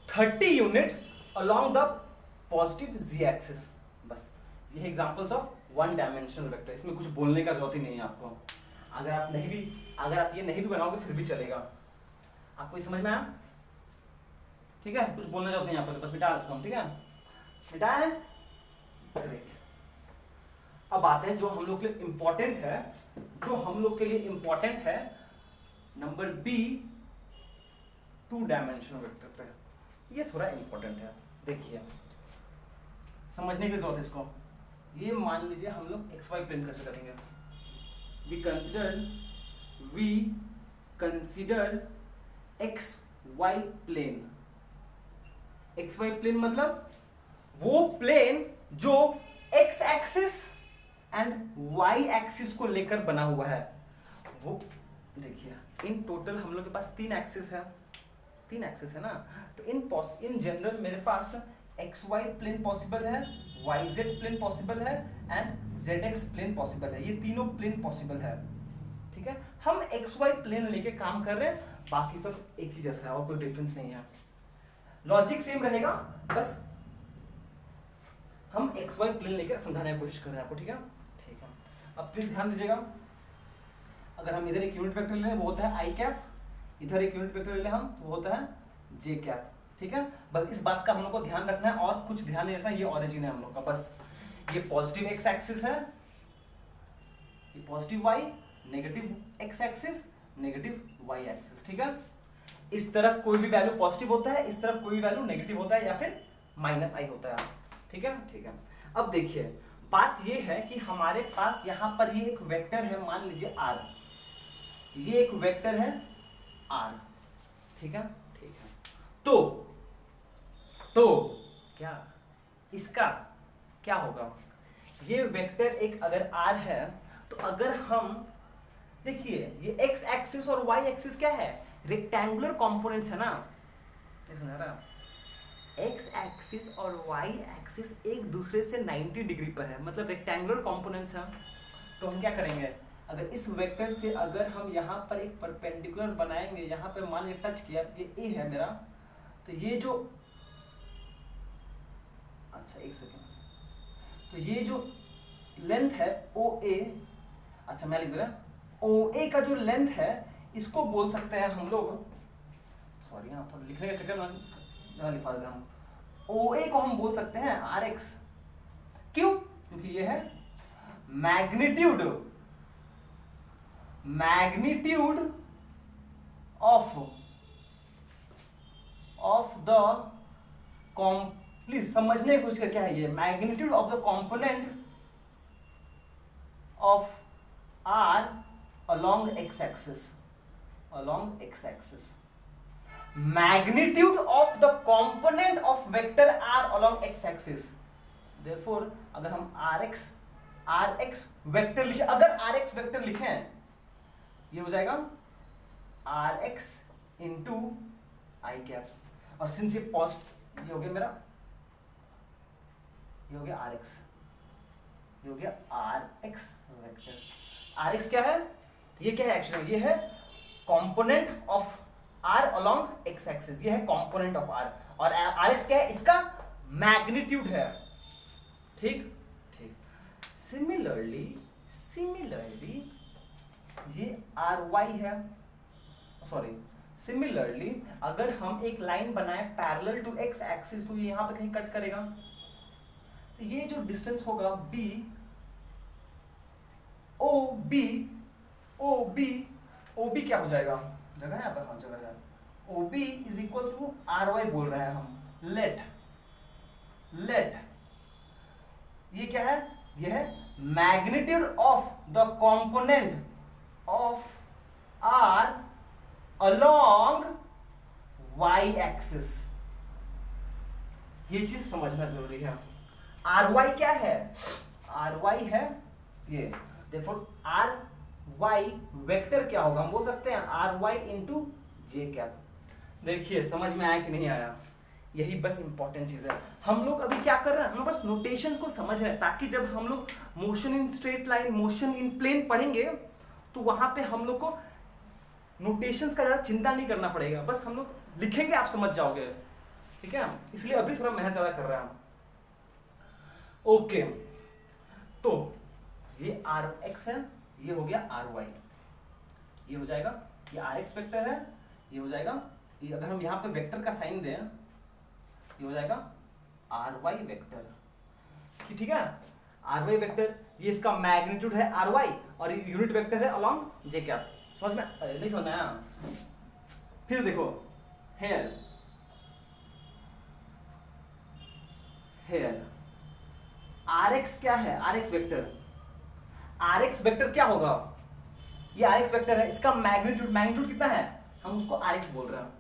30 unit along the positive z axis. बस ये examples of one dimensional vector, इसमें कुछ बोलने का जरूरत ही नहीं है आपको। अगर आप ये नहीं भी बनाओगे फिर भी चलेगा। आपको ये समझ में आया, ठीक है, कुछ बोलने जरूरत नहीं यहाँ पर, बस मिटा उसको हम, ठीक है, मिटा है, ग्रेट। अब आते हैं जो हम लोग के लिए इंपॉर्टेंट है, जो हम लोग के लिए इंपॉर्टेंट है, नंबर बी, 2 डायमेंशनल वेक्टर पे। ये थोड़ा इंपॉर्टेंट है, देखिए समझने की जरूरत है इसको। ये मान लीजिए हम लोग XY प्लेन कैसे करेंगे, we consider XY plane. XY plane मतलब वो प्लेन जो X axis and Y axis को लेकर बना हुआ है। वो देखिए इन टोटल हम लोग के पास 3 एक्सिस है ना, तो इन जनरल मेरे पास XY प्लेन पॉसिबल है, YZ प्लेन पॉसिबल है एंड ZX प्लेन पॉसिबल है। ये तीनों प्लेन पॉसिबल है, ठीक है। हम XY प्लेन लेके काम कर रहे हैं, बाकी सब एक ही जैसा है और कोई डिफरेंस नहीं है, लॉजिक सेम रहेगा, बस हम XY प्लेन लेकर समझाने की कोशिश कर रहे हैं आपको, ठीक है। ठीक है, अब प्लीज ध्यान दीजिएगा, अगर हम इधर एक यूनिट वेक्टर ले लें वो होता है i कैप, इधर एक यूनिट वेक्टर ले लें हम तो वो होता है j कैप, ठीक है। बस इस बात का हम लोग को ध्यान रखना है और कुछ ध्यान नहीं रखना, ये ऑरिजिन है हम लोग का, बस ये पॉजिटिव x एक्सिस है, ये positive y, negative x axis, negative y axis, ठीक है। इस तरफ कोई भी वैल्यू पॉजिटिव होता है, इस तरफ कोई भी वैल्यू नेगेटिव होता है या फिर -i होता है, ठीक है, ठीक है। अब देखिए बात ये है कि हमारे पास यहाँ पर ये एक वेक्टर है, मान लीजिए r, ये एक वेक्टर है r, ठीक है, ठीक है। तो क्या इसका क्या होगा, ये वेक्टर एक अगर r है तो अगर हम देखिए ये x एक्सिस और y एक्सिस क्या है, रेक्टेंगुलर कंपोनेंट्स है ना, समझ रहा है, x एक्सिस और y एक्सिस एक दूसरे से 90 डिग्री पर है, मतलब रेक्टेंगुलर कंपोनेंट्स हैं। तो हम क्या करेंगे, अगर इस वेक्टर से अगर हम यहाँ पर एक परपेंडिकुलर बनाएंगे, यहाँ पर मान लीजिए टच किया, ये a है मेरा, तो ये जो, अच्छा एक सेकेंड, तो ये जो लेंथ है OA, अच्छा मैं लिख रहा OA का जो लेंथ है इसको बोल सकते हैं हम लोग, सॉरी यहाँ पर लिखने के चक्कर में लिखा दे रहा हूँ, OA को हम बोल सकते हैं RX, क्यों, क्योंकि ये है मैग्नीट्यूड ऑफ द प्लीज समझने की कोशिश कर, क्या है ये, magnitude of the component of R along x axis, magnitude of the component of vector r along x axis, therefore अगर हम rx वेक्टर लिखे, अगर rx वेक्टर लिखें ये हो जाएगा rx इंटू आई कैप, और सिंस ये ये हो गया मेरा, ये हो गया rx, ये हो गया R X vector. R X क्या है, ये क्या है एक्चुअली, ये है component of R along x axis, ये है कंपोनेंट ऑफ आर, और आर एक्स क्या है, इसका मैग्नीट्यूड है। ठीक ठीक। सिमिलरली ये आर वाई है, सॉरी सिमिलरली अगर हम एक लाइन बनाए पैरेलल टू एक्स एक्सिस तो ये यहां पे कहीं कट करेगा, तो ये जो डिस्टेंस होगा बी ओ बी क्या हो जाएगा, जगह है यहाँ पर, हाँ जगह है, O B is equal to are Y बोल रहे हैं हम, लेट ये क्या है, ये है magnitude of the component of R along Y axis. ये चीज समझना जरूरी है। आर वाई क्या है, आर वाई है ये, देखो आर वाई वेक्टर क्या होगा, हम बोल सकते हैं R Y into J cap. देखिए समझ में आया कि नहीं आया, यही बस इंपॉर्टेंट चीज है। हम लोग अभी क्या कर रहे हैं, हम बस नोटेशंस को समझ रहे हैं, ताकि जब हम लोग motion in straight line, motion in plane पढ़ेंगे तो वहां पे हम लोग को नोटेशंस का ज्यादा चिंता नहीं करना पड़ेगा, बस हम लोग लिखेंगे, आप समझ जाओगे। ठीक है, इसलिए अभी थोड़ा मेहनत ज्यादा कर रहे हैं हम। ओके, तो ये आर एक्स है, ये हो गया आर वाई, ये हो जाएगा, ये आर एक्स वेक्टर है, ये हो जाएगा, ये अगर हम यहाँ पे वेक्टर का साइन दें, ये हो जाएगा आर वाई वेक्टर। ठीक है, आर वाई वेक्टर, ये इसका मैग्नीट्यूड है आर वाई, और ये यूनिट वेक्टर है अलोंग जे कैप। समझ में, अरे नहीं समझ में आया? फिर देखो हेयर आर एक्स क्या है, are X vector, R X vector क्या होगा, ये आर एक्स वेक्टर है, इसका मैग्नीट्यूड कितना है, हम उसको आर एक्स बोल रहे हैं,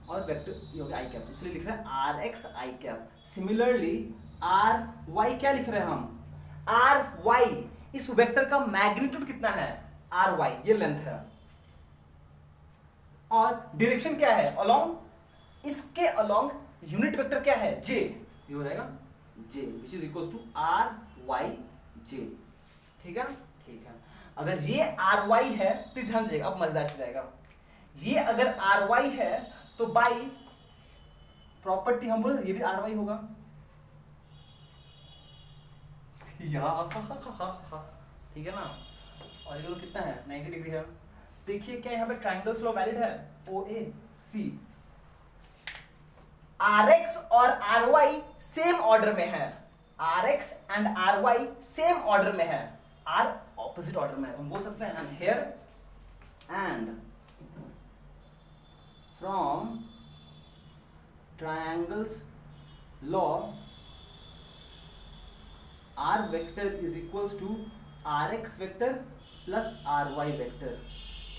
और वेक्टर ये हो गया आई कैप, तो इसलिए लिख रहे हैं R X I cap. Similarly R Y क्या लिख रहे हैं हम, आर वाई, इस वेक्टर का मैग्नीट्यूड कितना है, आर वाई, ये लेंथ है, और डायरेक्शन क्या है अलोंग, इसके अलोंग यूनिट वेक्टर क्या है जे, ये हो जाएगा j which is equal to R Y j. ठीक है, ठीक है। अगर ये आर वाई है, प्लीज ध्यान दीजिएगा, अब मजेदार से जाएगा, ये अगर आर वाई है तो बाई प्रॉपर्टी हम बोले ये भी आर वाई होगा, ठीक है ना, और ये कितना है 90 डिग्री है। देखिए क्या यहाँ पे ट्राइंगल्स लॉ वैलिड है, O A C, R X और आर वाई सेम ऑर्डर में है, are X and R Y same order में है, आर ऑपोजिट ऑर्डर में है, हम बोल सकते हैं and here and from triangles law R vector is equals to R X vector plus are Y vector.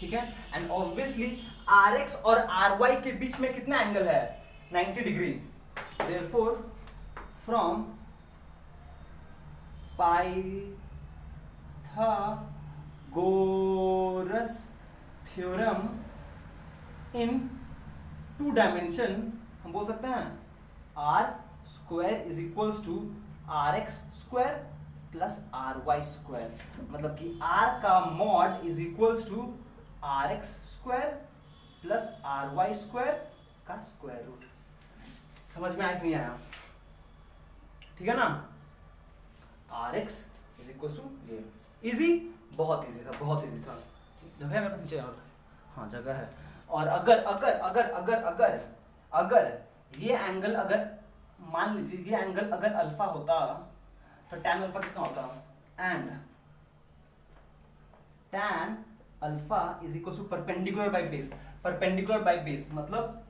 ठीक है, एंड ऑब्वियसली आर एक्स और आर वाई के बीच में कितना एंगल है, 90 degree. Therefore, from Pythagoras theorem in 2 dimension हम बोल सकते हैं r square is equals to rx square plus ry square, मतलब कि r का मॉड is equals to rx square plus ry square का स्क्वायर रूट। समझ में आया कि नहीं आया? ठीक है ना, R X is equal to ये, इजी, बहुत इजी था, बहुत इजी था। जगह है मेरे पास नीचे, हाँ जगह है। और अगर अगर अगर अगर अगर अगर ये एंगल, अगर मान लीजिए ये एंगल अगर अल्फा होता तो टैन अल्फा कितना होता, and tan alpha is equal to perpendicular by base, perpendicular by base मतलब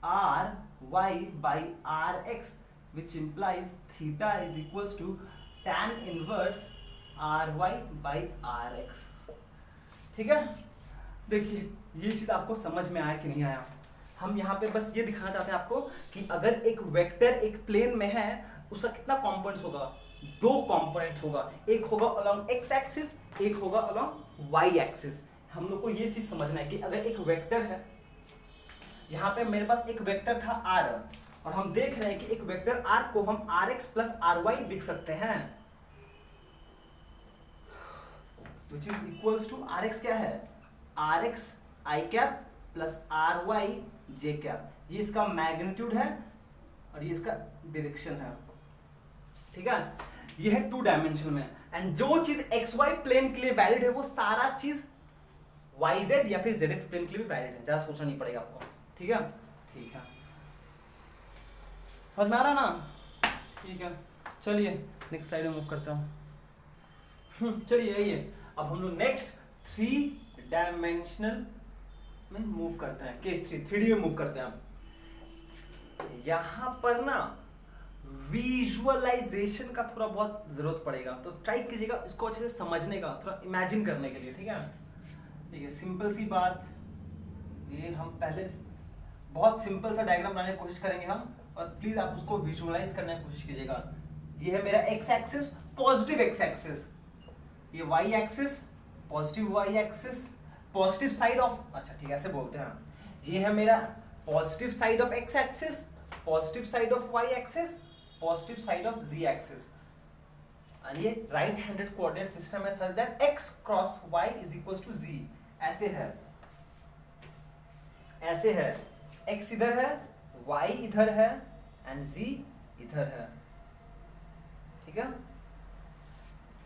R y by rx, which implies theta is equals to tan inverse ry by rx। ठीक है, देखिए ये चीज आपको समझ में आया कि नहीं आया? हम यहाँ पे बस ये दिखाना चाहते हैं आपको कि अगर एक वेक्टर एक प्लेन में है, उसका कितना कंपोनेंट्स होगा, 2 कंपोनेंट्स होगा, एक होगा अलोंग x एक्सिस, एक होगा अलोंग y एक्सिस। हम लोग को ये चीज समझना है कि अगर एक वेक्टर है, यहाँ पे मेरे पास एक वेक्टर था r, और हम देख रहे हैं कि एक वेक्टर r को हम rx प्लस ry लिख सकते हैं। Which is equals to R X क्या है, are X I cap plus R Y J cap, ये इसका मैग्नीट्यूड है और ये इसका डायरेक्शन है, ठीक है। ये है 2 डायमेंशन में, एंड जो चीज एक्स वाई प्लेन के लिए वैलिड है वो सारा चीज वाई जेड या फिर जेड एक्स प्लेन के लिए भी वैलिड है, ज्यादा सोचना नहीं पड़ेगा आपको, ठीक है। ठीक है, समझ में आ रहा ना, ठीक है। चलिए नेक्स्ट स्लाइड में मूव करता हूँ। चलिए आइए अब हम लोग नेक्स्ट 3 डायमेंशनल में मूव करते हैं, केस 3D में मूव करते हैं। अब यहां पर ना विजुअलाइजेशन का थोड़ा बहुत जरूरत पड़ेगा, तो ट्राई कीजिएगा इसको अच्छे से समझने का, थोड़ा इमेजिन करने के लिए, ठीक है। ठीक है, सिंपल सी बात, ये हम पहले बहुत सिंपल सा डायग्राम बनाने की कोशिश करेंगे हम, और प्लीज आप उसको विजुअलाइज करने की कोशिश कीजिएगा। ये है मेरा x axis, positive x axis, ये y axis, positive Y axis, positive side of, अच्छा ठीक है ऐसे बोलते हैं, ये है मेरा positive side of x axis, positive side of y axis, positive side of z axis, और ये राइट हैंडेड कोऑर्डिनेट सिस्टम है such that x cross y is equals to z, ऐसे है, ऐसे है, x इधर है, y इधर है एंड z इधर है, ठीक है।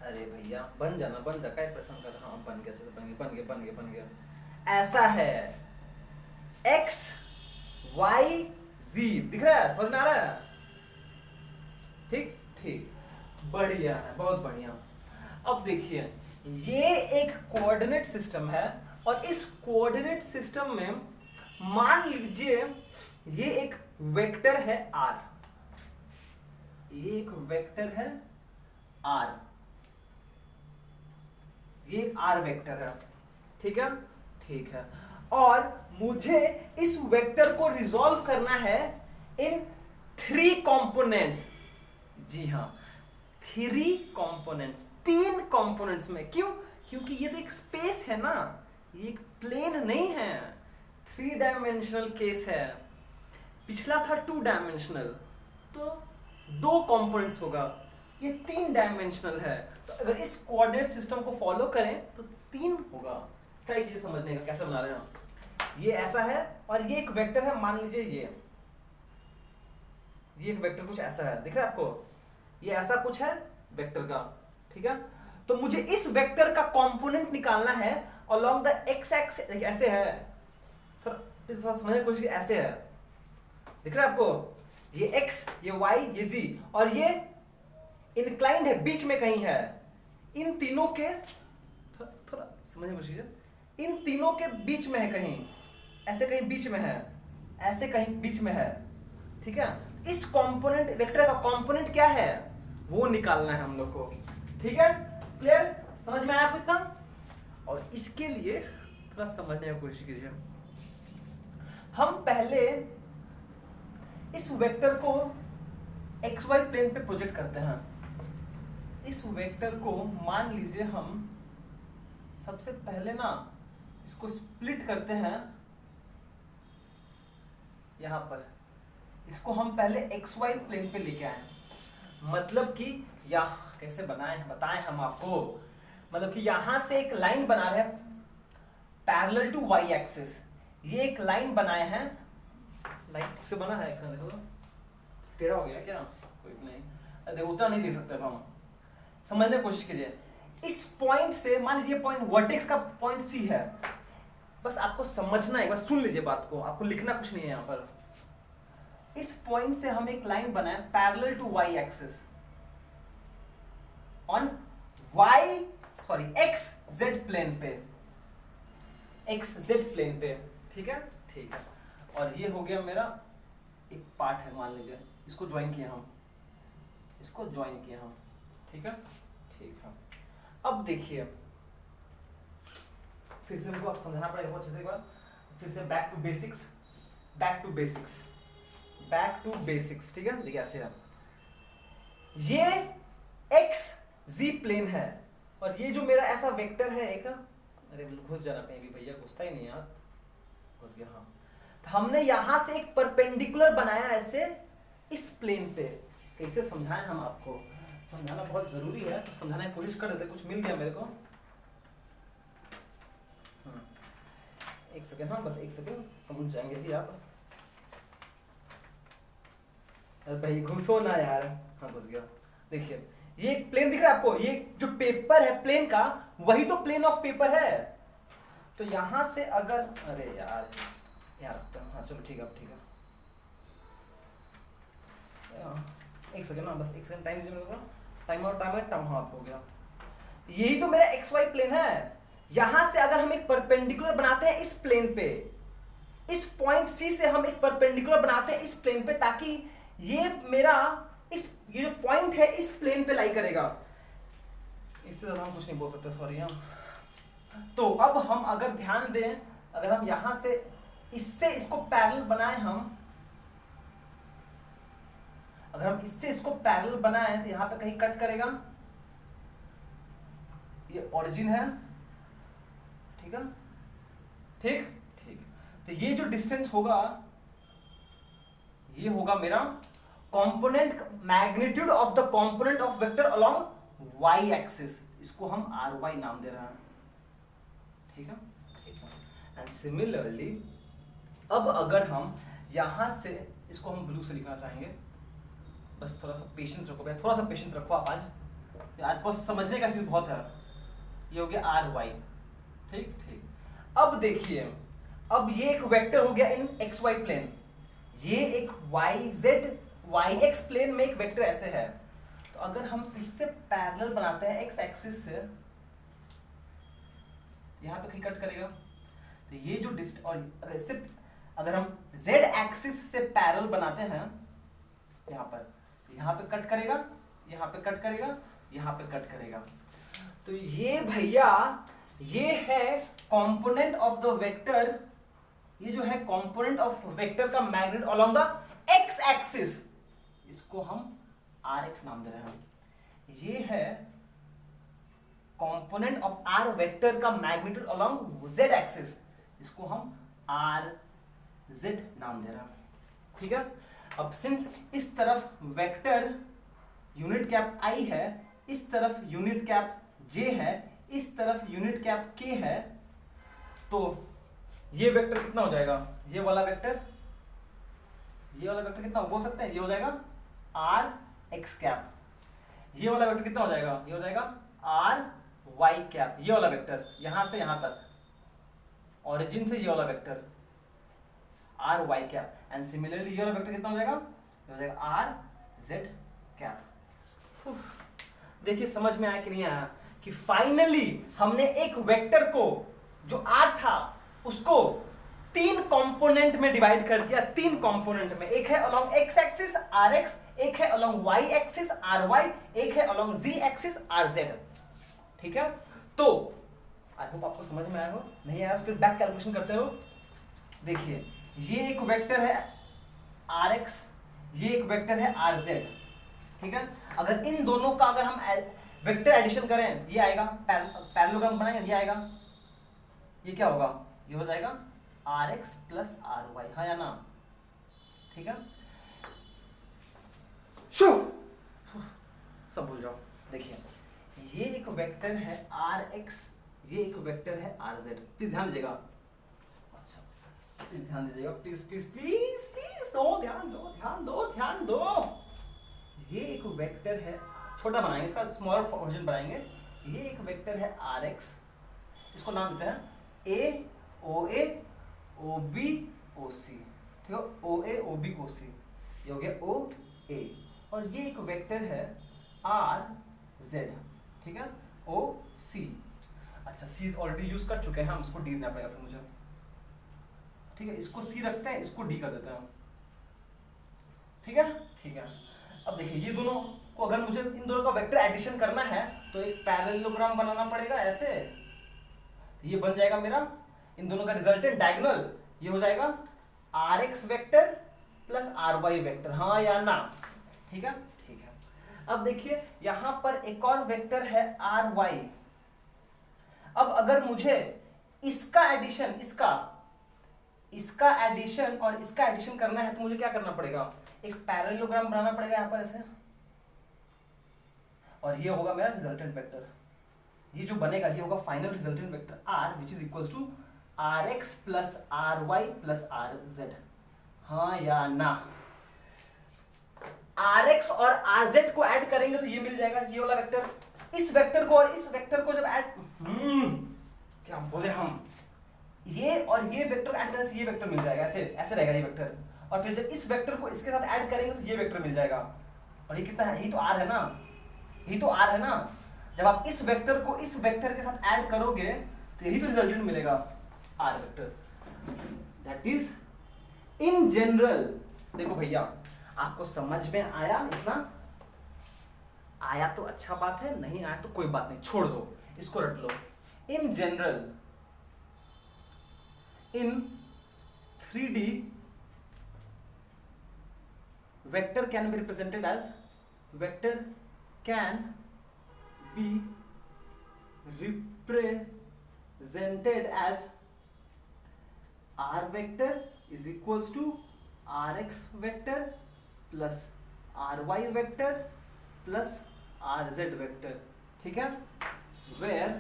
अरे भैया बन जाना, बन जा, क्या प्रश्न कर रहा हूं, बन कैसे, बन गया, ऐसा है, x y z दिख रहा है, समझ में आ रहा है, ठीक ठीक, बढ़िया है, बहुत बढ़िया। अब देखिए ये एक कोऑर्डिनेट सिस्टम है, और इस कोऑर्डिनेट सिस्टम में मान लीजिए ये एक वेक्टर है r, ये एक वेक्टर है r, ये एक r वेक्टर है, ठीक है, ठीक है। और मुझे इस वेक्टर को रिजॉल्व करना है इन 3 कंपोनेंट्स, जी हाँ 3 कंपोनेंट्स, 3 कंपोनेंट्स में, क्यों, क्योंकि ये तो एक स्पेस है ना, ये एक प्लेन नहीं है, 3 डायमेंशनल केस है, पिछला था 2 डायमेंशनल, तो 2 कंपोनेंट्स होगा, ये 3 डायमेंशनल है, तो अगर इस कोऑर्डिनेट सिस्टम को फॉलो करें तो 3 होगा। ट्राई कीजिए समझने का कैसे बना रहे हैं, ये ऐसा है और ये एक वेक्टर है, मान लीजिए ये एक वेक्टर कुछ ऐसा है, दिख रहा है आपको, ये ऐसा कुछ है वेक्टर का, ठीक है। तो मुझे इस वेक्टर का कंपोनेंट निकालना है अलोंग द एक्स एक्सिस, देखिए ऐसे है, थोड़ा समझने की कोशिश, ऐसे है, दिख रहा है आपको, ये x, ये y, ये z, और ये इंक्लाइंड है, बीच में कहीं है, इन तीनों के थोड़ा समझने की कोशिश, इन तीनों के बीच में है कहीं, ऐसे कहीं बीच में है, ऐसे कहीं बीच में है, ठीक है। इस कंपोनेंट वेक्टर का कंपोनेंट क्या है वो निकालना है हम लोग को, ठीक है, क्लियर, समझ में आया आपको इतना। और इसके लिए थोड़ा समझने की कोशिश कीजिए, हम पहले इस वेक्टर को xy प्लेन पे प्रोजेक्ट करते हैं, इस वेक्टर को मान लीजिए हम सबसे पहले ना इसको स्प्लिट करते हैं, यहां पर इसको हम पहले xy प्लेन पे लेके आए, मतलब कि यह कैसे बनाए बताएं हम आपको, मतलब कि यहां से एक लाइन बना रहे हैं पैरेलल टू y एक्सिस, ये एक लाइन बनाए हैं, लाइन ठीक से बना है, देखो टेढ़ा हो गया क्या, कोई नहीं, अरे उतना नहीं देख सकते हम, समझने की कोशिश कीजिए। इस पॉइंट से मान लीजिए पॉइंट वर्टेक्स का पॉइंट C है, बस आपको समझना है, एक बार सुन लीजिए बात को, आपको लिखना कुछ नहीं है यहाँ पर। इस पॉइंट से हम एक लाइन बनाए parallel to y axis on xz plane पे, xz प्लेन पे, ठीक है, ठीक है। और ये हो गया मेरा एक पार्ट है, मान लीजिए इसको ज्वाइन किया हम, इसको ज्वाइन किया हम, ठीक है, ठीक है। अब देखिए फिर से हमको आप समझाना पड़ेगा बहुत अच्छे से, एक बार फिर से back to basics, back to basics, back to basics, ठीक है। देखिए ऐसे है, ये एक्स जी प्लेन है, और ये जो मेरा ऐसा वेक्टर है एक, अरे घुस जाना कहीं भी भैया, घुसता ही नहीं यार, घुस गया, हाँ। तो हमने यहां से एक परपेंडिकुलर बनाया ऐसे इस प्लेन पे, कैसे समझाएं हम आपको, समझाना बहुत जरूरी है, तो समझाने की कोशिश कर देते, कुछ मिल गया मेरे को, एक सेकेंड, हाँ बस एक सेकेंड, समझ जाएंगे भी आप। अरे भाई घुसो ना यार। हाँ घुस गया। देखिए ये एक प्लेन दिख रहा है आपको, ये जो पेपर है प्लेन का, वही तो प्लेन ऑफ पेपर है। तो यहां से अगर, अरे यार हाँ चलो ठीक है, अब ठीक है। एक सेकेंड ना, बस एक सेकेंड टाइम दीजिए, टाइम आउट हो गया। यही तो मेरा एक्स वाई प्लेन है। यहां से अगर हम एक परपेंडिकुलर बनाते हैं इस प्लेन पे, इस पॉइंट सी से हम एक परपेंडिकुलर बनाते हैं इस प्लेन पे, ताकि ये मेरा ये जो पॉइंट है इस प्लेन पे लाई करेगा। इससे ज्यादा हम कुछ नहीं बोल सकते, सॉरी। तो अब हम अगर ध्यान दें, अगर हम यहां से इससे इसको पैरेलल बनाए, अगर हम इससे इसको पैरेलल बनाए तो यहां पे कहीं कट करेगा, ये ओरिजिन है, ठीक है, ठीक ठीक। तो ये जो डिस्टेंस होगा, ये होगा मेरा component magnitude of the component of vector along Y axis. इसको हम आर वाई नाम दे रहे हैं, ठीक है, ठीक है। एंड सिमिलरली अब अगर हम यहां से इसको हम ब्लू से लिखना चाहेंगे, बस थोड़ा सा पेशेंस रखो भैया, थोड़ा सा पेशेंस रखो आप। आज बस समझने का चीज बहुत है। ये हो गया आर वाई, ठीक ठीक। अब देखिए, अब ये एक वेक्टर हो गया इन एक्स वाई प्लेन, ये एक Y Z Y X plane में एक वेक्टर ऐसे है। तो अगर हम इससे पैरेलल बनाते हैं एक्स एक्सिस से, यहां पे कहीं कट करेगा, तो ये जो और इससे अगर हम जेड एक्सिस से पैरेलल बनाते हैं यहां पे कट करेगा, यहां पे कट करेगा, यहां पे कट करेगा। तो ये भैया ये है कंपोनेंट ऑफ द वेक्टर, ये जो है कंपोनेंट ऑफ वेक्टर का magnitude along the x axis, इसको हम आर एक्स नाम दे रहे हैं। ये है कंपोनेंट ऑफ आर वेक्टर का मैग्नीट्यूड अलोंग जेड एक्सिस, इसको हम आर जेड नाम दे रहे हैं, ठीक है। अब सिंस इस तरफ वेक्टर यूनिट कैप आई है, इस तरफ यूनिट कैप जे है, इस तरफ यूनिट कैप के है, तो ये वेक्टर कितना हो जाएगा, ये वाला वेक्टर कितना बोल सकते हैं, ये हो जाएगा आर एक्स कैप। ये वाला वेक्टर कितना हो जाएगा, ये हो जाएगा आर वाई कैप। ये वाला वेक्टर यहां से यहां तक, ओरिजिन से ये वाला vector R Y cap. And similarly ये वाला वेक्टर कितना हो जाएगा, ये हो जाएगा आर जेड कैप। देखिए समझ में आया कि नहीं आया, कि फाइनली हमने एक वेक्टर को जो आर था उसको तीन कंपोनेंट में डिवाइड कर दिया, तीन कंपोनेंट में। एक है along x axis R X, एक है along Y axis R Y, एक है along Z axis R Z, ठीक है। तो आई होप आपको समझ में आया हो, नहीं आया फिर बैक कैलकुलेशन करते हो। देखिए ये एक वेक्टर है आर एक्स, ये एक वेक्टर है आर जेड, ठीक है। अगर इन दोनों का अगर हम वेक्टर एडिशन करें, ये आएगा, पैरेललोग्राम बनाएंगे, ये आएगा, ये क्या होगा, ये हो जाएगा are X plus are Y, हाँ या ना, ठीक है। सब भूल जाओ। देखिए ये एक वेक्टर है आर एक्स, ये एक वेक्टर है आर जेड। प्लीज ध्यान दीजिएगा, अच्छा प्लीज ध्यान दीजिएगा, प्लीज प्लीज प्लीज प्लीज दो ध्यान दो, ध्यान दो, ध्यान दो। ये एक वेक्टर है, छोटा बनाएंगे इसका, स्मॉलर वर्जन बनाएंगे। ये एक वेक्टर है आर एक्स, इसको नाम देते हैं ए ओ ए ओ बी ओ सी, ठीक है, ओ ए ओ बी ओ सी, ये हो गया ओ ए। और ये एक वेक्टर है आर जेड, ठीक है, ओ सी। अच्छा सी ऑलरेडी यूज कर चुके हैं हम, इसको डी देना पड़ेगा फिर मुझे, ठीक है। इसको सी रखते हैं, इसको डी कर देते हैं, ठीक है ठीक है। अब देखिए ये दोनों को अगर मुझे इन दोनों का वेक्टर एडिशन करना है तो एक पैरेललोग्राम बनाना पड़ेगा ऐसे, ये बन जाएगा मेरा इन दोनों का रिजल्टेंट डायगोनल, ये हो जाएगा are X vector plus are Y vector, हाँ या ना, ठीक है ठीक है। अब देखिए यहां पर एक और वेक्टर है आर वाई। अब अगर मुझे इसका एडिशन, इसका एडिशन और इसका एडिशन करना है तो मुझे क्या करना पड़ेगा, एक पैरेललोग्राम बनाना पड़ेगा यहां पर ऐसे, और ये होगा मेरा रिजल्टेंट वेक्टर। ये जो बनेगा ये होगा final resultant vector R which is equal to R X plus are Y plus are Z, हाँ या ना? आर एक्स और आर जेड को ऐड करेंगे तो ये मिल जाएगा, ये वाला वेक्टर। इस वेक्टर को और इस वेक्टर को जब ऐड क्या बोले हम, ये और ये वेक्टर ऐड करने से ये वेक्टर मिल जाएगा, ऐसे ऐसे रहेगा ये वेक्टर। और फिर जब इस वेक्टर को इसके साथ ऐड करेंगे तो ये वेक्टर मिल जाएगा। और ये कितना है, यही तो आर है ना, यही तो आर है ना। जब आप इस वेक्टर को इस वेक्टर के साथ ऐड करोगे तो यही तो रिजल्टेंट मिलेगा, R vector. That is in general. देखो भैया, आपको समझ में आया इतना? आया तो अच्छा बात है, नहीं आया तो कोई बात नहीं, छोड़ दो, इसको रट लो। In general, in 3D, vector can be represented as r vector is equals to rx vector plus ry vector plus rz vector, ठीक है? where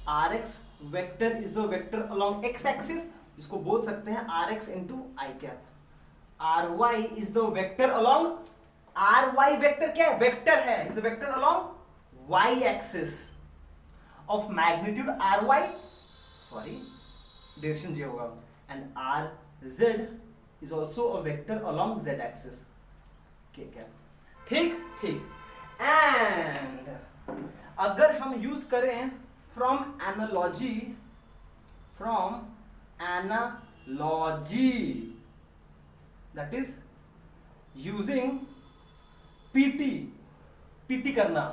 rx vector is the vector along x axis, इसको बोल सकते हैं rx into I cap। ry is the vector along, ry vector क्या है? Vector है, is a vector along y axis of magnitude ry, sorry direction j होगा, and rz is also a vector along z axis, ठीक है? ठीक। and अगर हम use करें from analogy, that is using PT करना,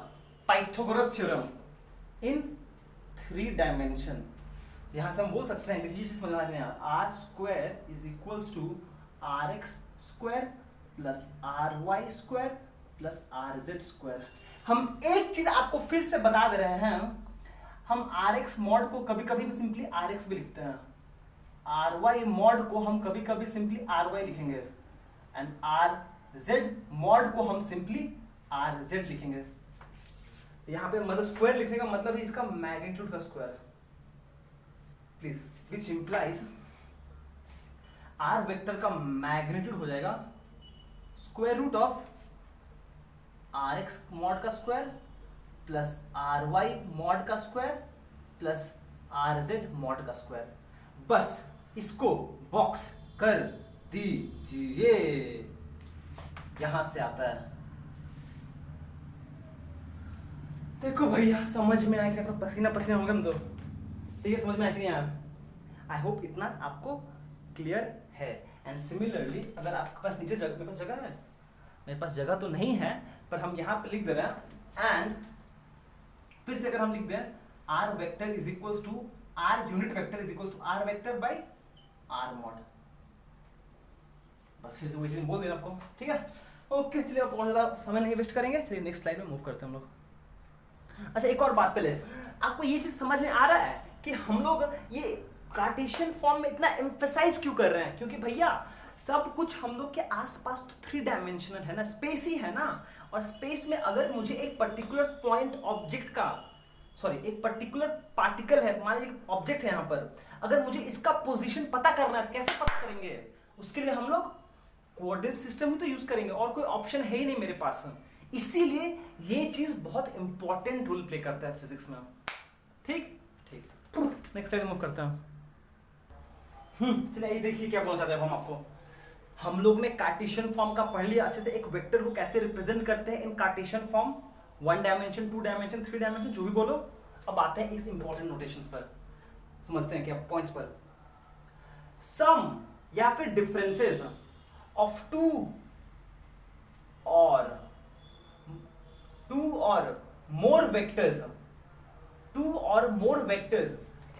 पाइथागोरस थ्योरम in 3 dimension, यहां से हम बोल सकते हैं, देखिए समझना है, R square is equals to R x square plus R Y square plus are Z square. हम एक चीज आपको फिर से बता दे रहे हैं, हम आर एक्स मॉड को कभी कभी सिंपली आर एक्स भी लिखते हैं, आर वाई मॉड को हम कभी कभी सिंपली आर वाई लिखेंगे, एंड आर जेड मॉड को हम सिंपली आर जेड लिखेंगे। यहाँ पे मतलब स्क्वायर लिखने का मतलब है इसका मैग्नीट्यूड का square, please, which implies r vector का मैग्नीट्यूड हो जाएगा square root of r x mod का square plus are y mod का square plus are z mod का स्क्वायर। बस इसको बॉक्स कर दीजिए, यहां से आता है। देखो भैया, समझ में आया कि पसीना पसीना होगा हम तो, ठीक है? समझ में आया कि नहीं आया? आई होप इतना आपको क्लियर है। एंड सिमिलरली अगर आपके पास नीचे जगह, मेरे पास जगह है, मेरे पास जगह तो नहीं है, पर हम यहाँ पे लिख दे रहे हैं। एंड फिर से अगर हम लिख दें R vector is equals to R unit vector is equals to R vector by R mod, बस फिर से वही चीज बोल देना आपको, ठीक है? ओके, चलिए अब बहुत ज्यादा समय नहीं वेस्ट करेंगे, चलिए नेक्स्ट स्लाइड में मूव करते हैं हम लोग। अच्छा, एक और बात पहले, आपको ये चीज समझ में आ रहा है कि हम लोग ये कार्टेशियन फॉर्म में इतना एम्फेसाइज क्यों कर रहे हैं? क्योंकि भैया सब कुछ हम लोग के आसपास तो 3 डायमेंशनल है ना, स्पेस ही है ना। और स्पेस में अगर मुझे एक पर्टिकुलर पॉइंट ऑब्जेक्ट का, सॉरी एक पर्टिकुलर पार्टिकल है, मान लीजिए ऑब्जेक्ट है यहाँ पर, अगर मुझे इसका पोजीशन पता करना है, कैसे पता करेंगे? उसके लिए हम लोग कोऑर्डिनेट सिस्टम ही तो यूज करेंगे, और कोई ऑप्शन है ही नहीं मेरे पास। इसीलिए ये चीज बहुत इंपॉर्टेंट रोल प्ले करता है फिजिक्स में, ठीक? नेक्स्ट स्लाइड मूव करते हैं। चलिए ये देखिए क्या बोलना चाहते हैं हम आपको। हम लोग ने कार्टेशियन फॉर्म का पढ़ लिया अच्छे से, एक वेक्टर को कैसे रिप्रेजेंट करते हैं in Cartesian form, 1 dimension, 2 dimension, 3 dimension, जो भी बोलो। अब आते हैं इस इंपॉर्टेंट नोटेशंस पर, समझते हैं क्या पॉइंट्स पर। सम या फिर differences of two or more vectors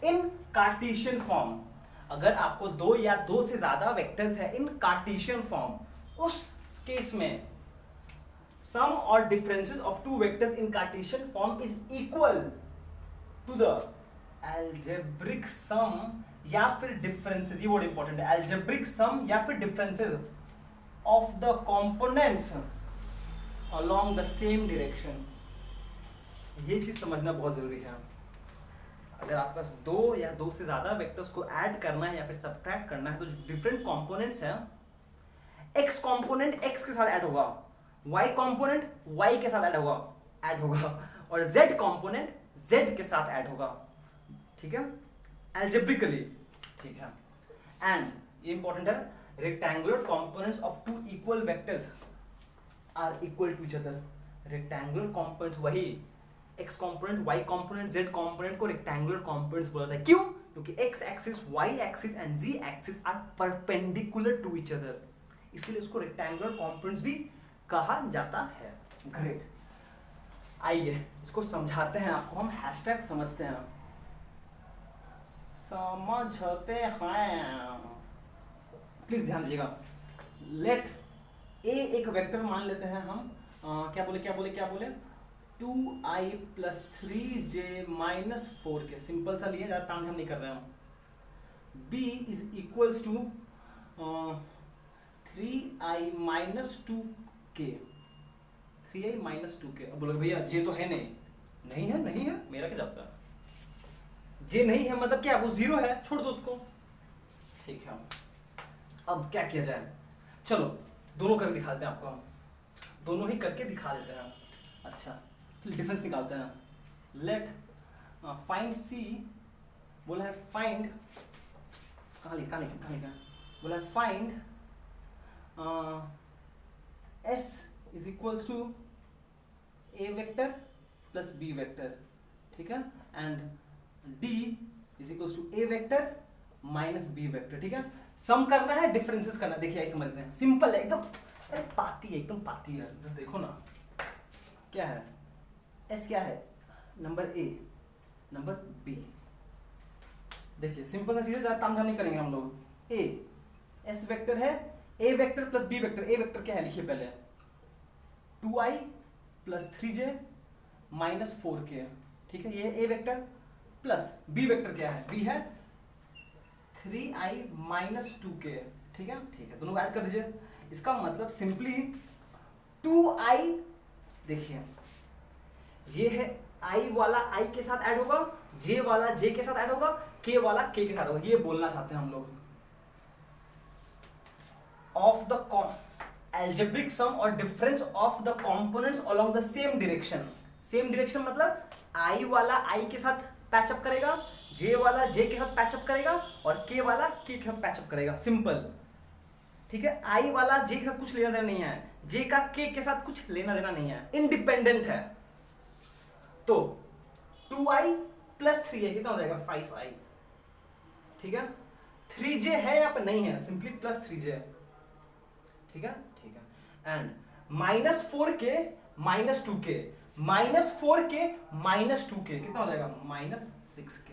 in Cartesian form. अगर आपको 2 या 2 से ज्यादा वेक्टर्स है इन कार्टेशियन फॉर्म, उस केस में sum or differences of 2 vectors in Cartesian form is equal to the algebraic sum या फिर डिफरेंसेस, ये वर्ड इंपॉर्टेंट है, एल्जेब्रिक सम या फिर differences of the components along the same direction. ये चीज समझना बहुत जरूरी है। अगर आपके पास दो या दो से ज्यादा वेक्टर्स को ऐड करना है या फिर सब्ट्रैक्ट करना है, तो जो डिफरेंट कंपोनेंट्स हैं, एक्स कंपोनेंट एक्स के साथ ऐड होगा, वाई कंपोनेंट वाई के साथ ऐड होगा और जेड कंपोनेंट जेड के साथ ऐड होगा, ठीक है, एल्जेब्रिकली, ठीक है। एंड ये इंपॉर्टेंट है, rectangular components of two equal vectors are equal to each other. Rectangular components, वही x component y component z component को रेक्टेंगुलर कंपोनेंट्स बोला जाता है। क्यों? क्योंकि x axis y axis and z axis are perpendicular to each other, इसीलिए उसको rectangular components भी कहा जाता है। ग्रेट, आइए इसको समझाते हैं आपको, हम हैशटैग समझते हैं, प्लीज ध्यान दीजिएगा। लेट ए एक वेक्टर मान लेते हैं हम, क्या बोले 2i + 3j - 4k, सिंपल सा लिए, ज़्यादा ताम हम नहीं कर रहे हैं हम। b = 3i - 2k, 3i - 2k। अब बोलो भैया जे तो है नहीं है, मेरा क्या जाता है, जे नहीं है मतलब क्या, वो जीरो है, छोड़ दो उसको, ठीक है। अब क्या किया जाए, चलो दोनों करके दिखा देते हैं आपको, हम दोनों ही करके दिखा देते हैं। अच्छा डिफरेंस निकालते हैं। लेट फाइंड सी, बोला है फाइंड, कहाँ लिखा बोला है find s = a vector plus b vector, ठीक है, and d = a vector minus b vector, ठीक है। सम करना है, डिफरेंसेस करना है, देखिए आई समझते हैं, सिंपल है एकदम, एकदम पाती है, बस देखो ना क्या है, s क्या है, नंबर a नंबर b, देखिए सिंपल सा चीज है, ज्यादा तामझाम नहीं करेंगे हम लोग। a s वेक्टर है, a vector plus b vector, a vector क्या है लिखिए पहले, 2i + 3j - 4k, ठीक है, ये a vector, plus b vector क्या है, b है 3i - 2k, ठीक है, दोनों को ऐड कर दीजिए। इसका मतलब सिंपली 2i, देखिए ये है i वाला i के साथ ऐड होगा, j वाला j के साथ ऐड होगा, k वाला k के साथ होगा, ये बोलना चाहते हैं हम लोग। ऑफ द algebraic sum और difference of the components along the same direction. Same direction मतलब i वाला i के साथ पैचअप करेगा, j वाला j के साथ पैचअप करेगा और k वाला k के साथ पैचअप करेगा, सिंपल, ठीक है। i वाला j के साथ कुछ लेना देना नहीं है, j का k के साथ कुछ लेना देना नहीं है, इंडिपेंडेंट है। तो 2i + 3i कितना हो जाएगा, 5i, ठीक है। 3j है यहाँ पर नहीं है, सिंपली प्लस 3j, ठीक है, and -4k - 2k, -4k - 2k कितना हो जाएगा, -6k,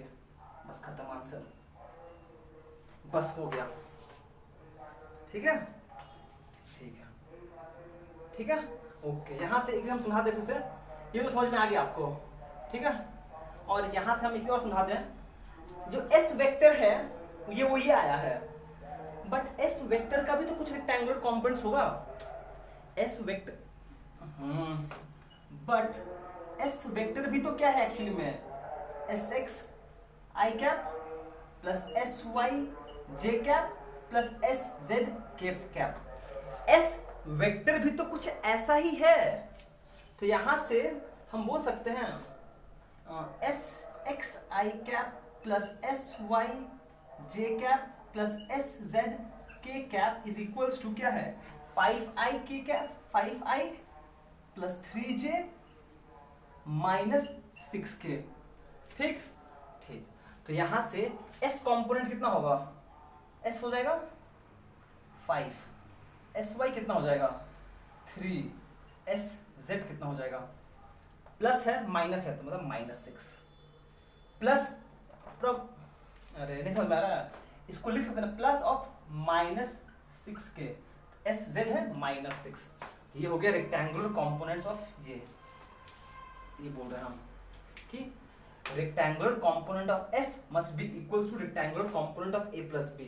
बस खत्म आंसर, बस हो गया, ठीक है, ओके। यहां से एग्जाम समझा दे फिर से, ये तो समझ में आ गया आपको, ठीक है। और यहां से हम एक और समझा दें, जो s वेक्टर है ये वही आया है, बट s वेक्टर का भी तो कुछ रेक्टेंगुलर कंपोनेंट्स होगा, s vector, but s vector भी तो क्या है एक्चुअली में, sx i cap plus sy j cap plus sz cap, s vector भी तो कुछ ऐसा ही है। तो यहां से हम बोल सकते हैं sx i cap plus sy j cap plus sz k cap is equals to क्या है, 5i k cap, 5i plus 3j minus 6k, ठीक। तो यहां से s कंपोनेंट कितना होगा, s हो जाएगा 5, sy कितना हो जाएगा 3, sz कितना हो जाएगा, प्लस है माइनस है तो मतलब -6 प्लस, अरे नहीं समझ में आ रहा है, इसको लिख सकते हैं प्लस ऑफ -6k, sz है -6, ये हो गया रेक्टेंगुलर कंपोनेंट्स ऑफ ये बोल रहे हैं हम कि rectangular component of s must be equals two rectangular component of a plus b,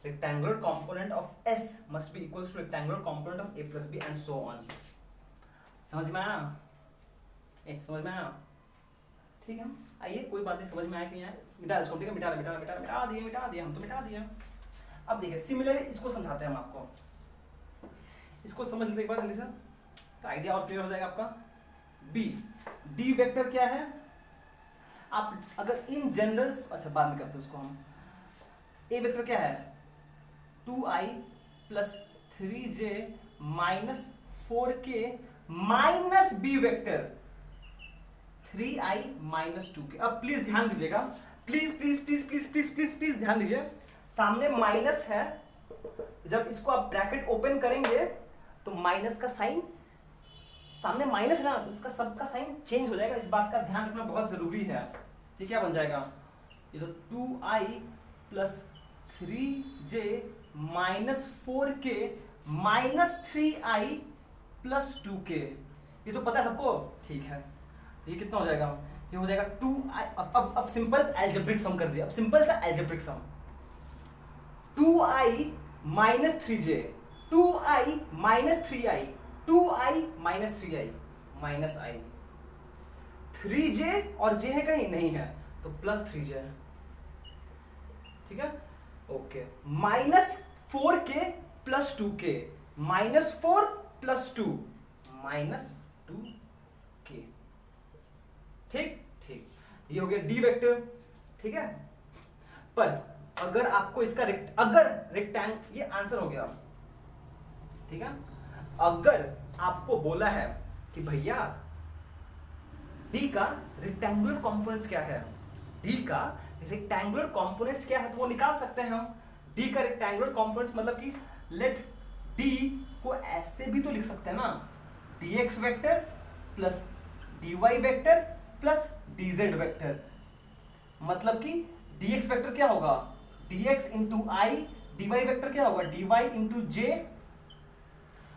rectangular component of s must be equals two rectangular component of a plus b and so on. समझ में आया, समझ में आया, ठीक है, आइए कोई बात नहीं, समझ में आया कि यहाँ मिटा इसको, ठीक है, मिटा दिए हम तो मिटा दिए। अब देखिए सिमिलरली इसको समझाते हैं हम आपको, इसको समझ लेते एक बार जल्दी से, तो आइडिया और क्लियर हो जाएगा आपका। बी डी वेक्टर क्या है, आप अगर इन जनरल, अच्छा बाद में करते हैं उसको हम। ए वेक्टर क्या है, 2i plus 3j minus 4k minus B vector 3i minus 2k। अब प्लीज ध्यान दीजिएगा, please please please please please please please ध्यान दीजिए, सामने माइनस है, जब इसको आप ब्रैकेट ओपन करेंगे तो माइनस का साइन, सामने माइनस है ना, तो इसका सबका साइन चेंज हो जाएगा, इस बात का ध्यान रखना बहुत जरूरी है। ये क्या बन जाएगा, ये तो 2i plus 3j minus 4k minus 3i plus 2k, ये तो पता है सबको, ठीक है। तो ये कितना हो जाएगा, ये हो जाएगा 2i। अब सिंपल एल्जेब्रिक सम कर दिया, अब सिंपल सा algebraic sum, 2i minus 3j, 2i minus 3i, 2i minus 3i minus i, 3j और j है कहीं नहीं है तो प्लस 3j, ठीक है, okay, minus 4k plus 2k, minus 4 plus 2 minus 2k, ठीक ठीक, ये हो गया डी वेक्टर, ठीक है। पर अगर आपको इसका अगर रेक्टेंगल, ये आंसर हो गया, ठीक है। अगर आपको बोला है कि भैया डी का रेक्टेंगुलर कंपोनेंट्स क्या है, डी का रेक्टेंगुलर कंपोनेंट्स क्या है, तो वो निकाल सकते हैं हम। डी का रेक्टेंगुलर कंपोनेंट्स मतलब कि लेट डी को ऐसे भी तो लिख सकते हैं ना, dx vector plus dy vector plus dz vector, मतलब कि dx वेक्टर क्या होगा, dx इंटू आई, dy वेक्टर क्या होगा, dy इंटू जे,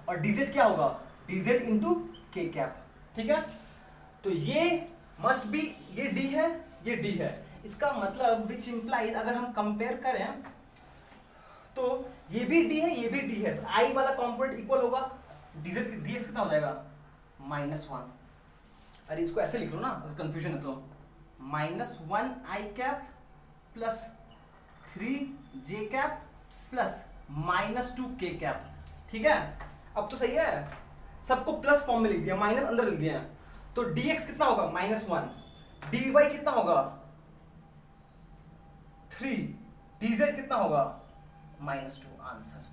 और dz क्या होगा, dz इंटू के कैप, ठीक है। तो ये मस्ट बी, ये d है, ये d है, इसका मतलब विच इंप्लाइज, अगर हम कंपेयर करें तो ये भी d है, ये भी d है, तो i वाला कंपोनेंट इक्वल होगा dz, dx कितना हो जाएगा, -1। अरे इसको ऐसे लिख लो ना, अगर कंफ्यूजन है तो, -1i cap plus 3j cap plus -2k cap, ठीक है। अब तो सही है, सबको प्लस फॉर्म में लिख दिया, माइनस अंदर लिख दिया, तो dx कितना होगा, -1, dy कितना होगा 3, dz कितना होगा -2, आंसर।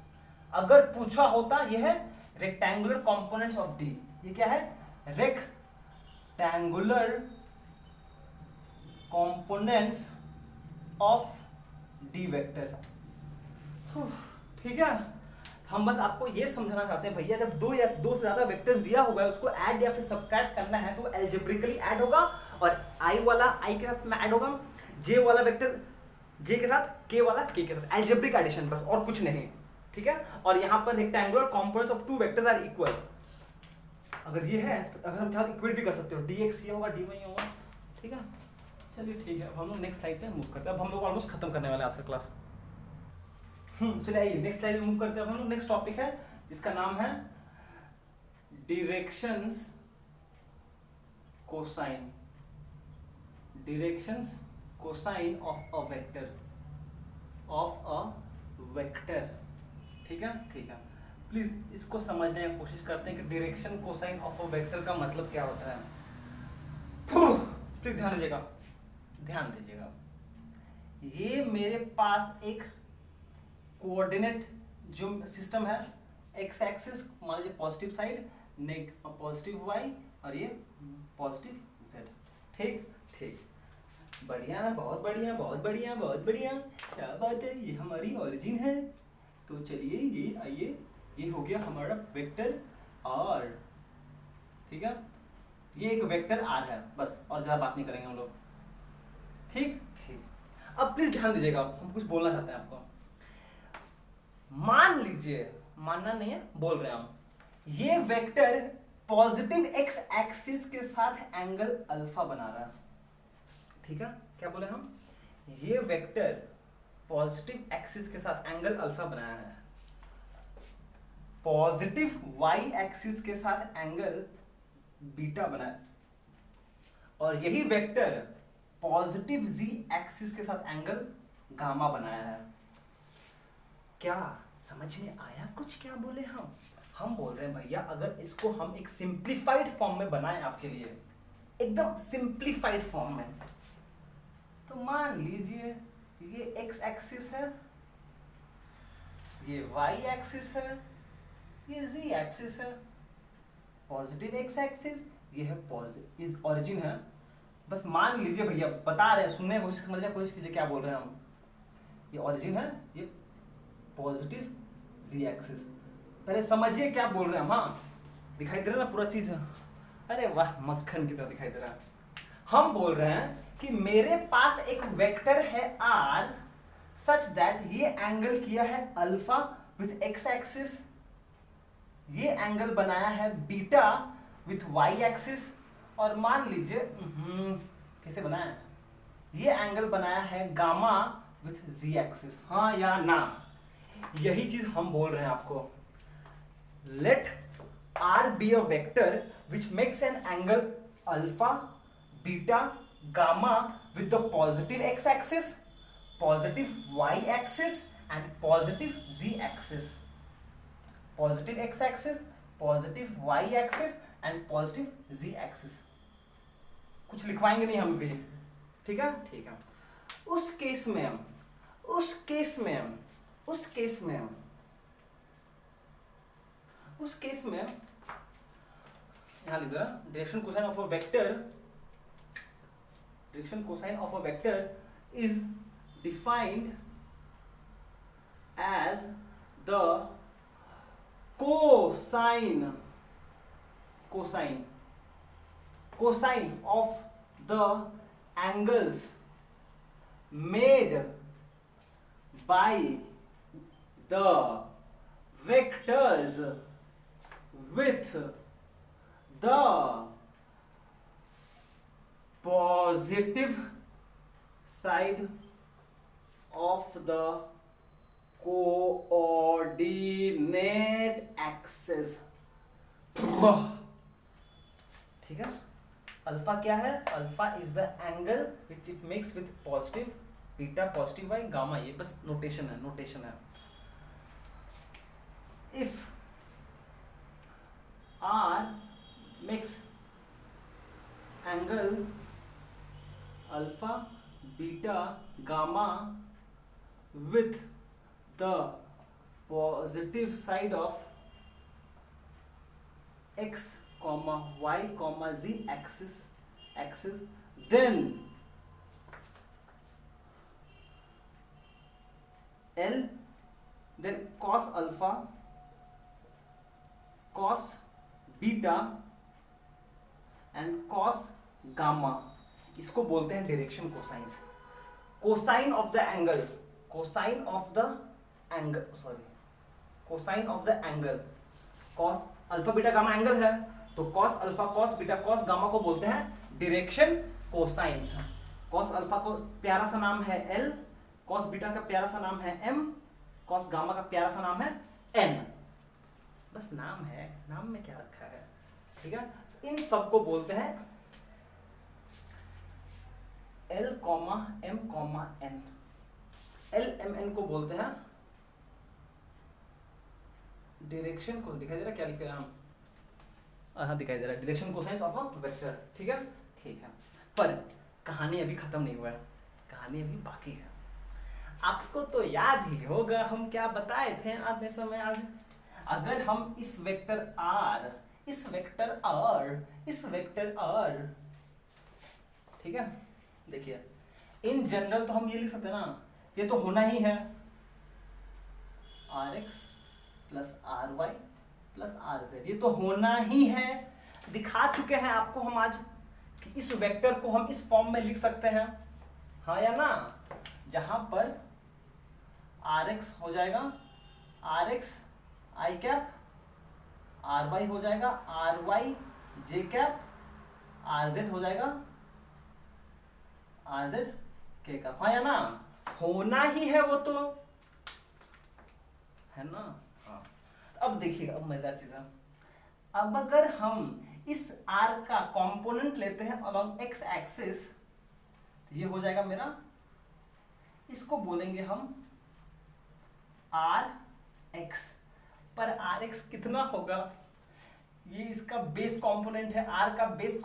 अगर पूछा होता, यह है रेक्टेंगुलर कंपोनेंट्स ऑफ डी, ये क्या है, rectangular components of D vector, ठीक है। हम बस आपको ये समझाना चाहते हैं भैया, जब दो या दो से ज्यादा वेक्टर्स दिया हुआ है, उसको ऐड या फिर सब्ट्रैक्ट करना है, तो वो एल्जेब्रिकली ऐड होगा, और आई वाला आई के साथ में ऐड होगा, जे वाला वेक्टर जे के साथ, के वाला के साथ, एल्जेब्रिक एडिशन बस, और कुछ नहीं, ठीक है। और यहाँ पर rectangular components of two vectors are equal, अगर ये है तो अगर हम चाहे इक्वेट भी कर सकते हो, dx ये होगा dy ये होगा, ठीक है। चलिए ठीक है, अब हम लोग नेक्स्ट स्लाइड पे मूव करते हैं, अब हम लोग ऑलमोस्ट खत्म करने वाले हैं आज का क्लास। चलिए आइए नेक्स्ट स्लाइड में मूव करते हैं, हम लोग नेक्स्ट टॉपिक है जिसका नाम है directions cosine, directions cosine of a vector, ठीक है ठीक है। प्लीज इसको समझने की कोशिश करते हैं कि direction cosine of a vector का मतलब क्या होता है। प्लीज ध्यान दीजिएगा, ध्यान दीजिएगा, ये मेरे पास एक कोऑर्डिनेट जो सिस्टम है, एक्स एक्सिस मान लीजिए पॉजिटिव साइड, पॉजिटिव वाई, और ये पॉजिटिव जेड, ठीक ठीक, बढ़िया है, बहुत बढ़िया बहुत बढ़िया बहुत बढ़िया, क्या बात है, ये हमारी ओरिजिन है। तो चलिए ये आइए, ये हो गया हमारा वेक्टर आर, ठीक है, ये एक वेक्टर आर है बस, और ज्यादा बात नहीं करेंगे हम लोग, ठीक ठीक। अब प्लीज ध्यान दीजिएगा, हम कुछ बोलना चाहते हैं आपको। मान लीजिए, मानना नहीं है, बोल रहे हैं हम, ये वेक्टर पॉजिटिव एक्स एक्सिस के साथ एंगल अल्फा बना रहा है, ठीक है। क्या बोले हम, ये वेक्टर पॉजिटिव एक्सिस के साथ एंगल अल्फा बनाया है, पॉजिटिव वाई एक्सिस के साथ एंगल बीटा बनाया, और यही वेक्टर पॉजिटिव z एक्सिस के साथ एंगल गामा बनाया है। क्या समझ में आया कुछ क्या बोले हम बोल रहे हैं भैया अगर इसको हम एक सिंप्लीफाइड फॉर्म में बनाएं आपके लिए, एकदम सिंप्लीफाइड फॉर्म में, तो मान लीजिए ये x एक्सिस है, ये y एक्सिस है, ये z एक्सिस है, पॉजिटिव x एक्सिस, ये है पॉजिटिव, इस ओरिजिन है। बस मान लीजिए भैया, बता रहे हैं, सुनने की कोशिश, समझने की कोशिश कीजिए क्या बोल रहे हैं हम। ये ओरिजिन है, ये पॉजिटिव z एक्सिस। पहले समझिए क्या बोल रहे हैं हम। हाँ दिखाई दे रहा ना पूरा चीज, अरे वाह मक्खन की तरह दिखाई दे रहा है। हम बोल रहे हैं कि मेरे पास एक वेक्टर है r सच दैट ये एंगल किया है अल्फा विथ x एक्सिस, ये एंगल बनाया है बीटा विथ y एक्सिस, और मान लीजिए कैसे बनाया है, ये एंगल बनाया है गामा विथ z एक्सिस। हाँ या ना, यही चीज हम बोल रहे हैं आपको। Let r be a vector which makes an angle alpha, beta, gamma with the positive x axis, positive y axis and positive z axis, positive x axis, positive y axis and positive z axis। कुछ लिखवाएंगे नहीं हम भी, ठीक है ठीक है। उस case में हम यहां लिख दो, direction cosine of a vector is defined as the cosine of the angles made by the vectors with the positive side of the coordinate axis। ठीक है। अल्फा क्या है? Alpha is the angle which it makes with positive beta, positive y, gamma, ये बस notation है। If r makes angle alpha beta gamma with the positive side of x comma y comma z axis, then cos alpha, cos beta and cos gamma, इसको बोलते हैं direction cosines. Cosine of the angle, cosine of the angle cos alpha beta gamma angle है, तो cos alpha cos beta cos gamma को बोलते हैं direction cosines. Cos alpha को प्यारा सा नाम है L, कॉस बीटा का प्यारा सा नाम है M, कॉस गामा का प्यारा सा नाम है N। बस नाम है, नाम में क्या रखा है, ठीक है। इन सबको बोलते हैं L, M, N। L, M, N को बोलते हैं डायरेक्शन को, दिखाई दे रहा क्या लिख रहे हैं हम? हाँ दिखाई दे रहा है, direction cosines of a vector. ठीक है ठीक है। पर कहानी अभी खत्म नहीं हुआ है, कहानी अभी बाकी है। आपको तो याद ही होगा हम क्या बताए थे आधे समय आज। अगर हम इस वेक्टर R, इस वेक्टर R, ठीक है, देखिए इन जनरल तो हम ये लिख सकते हैं ना, ये तो होना ही है Rx plus Ry plus Rz, ये तो होना ही है। दिखा चुके हैं आपको हम आज कि इस वेक्टर को हम इस फॉर्म में लिख सकते हैं, हाँ या ना, जहां पर Rx हो जाएगा Rx i कैप, Ry हो जाएगा Ry j कैप, Rz हो जाएगा Rz k कैप, हाँ या ना, होना ही है वो तो, है ना। हाँ अब देखिएगा, अब मजेदार चीज है। अब अगर हम इस r का कंपोनेंट लेते हैं अलोंग x एक्सिस, तो ये हो जाएगा मेरा, इसको बोलेंगे हम rx। पर rx कितना होगा, ये इसका बेस कंपोनेंट है, r का बेस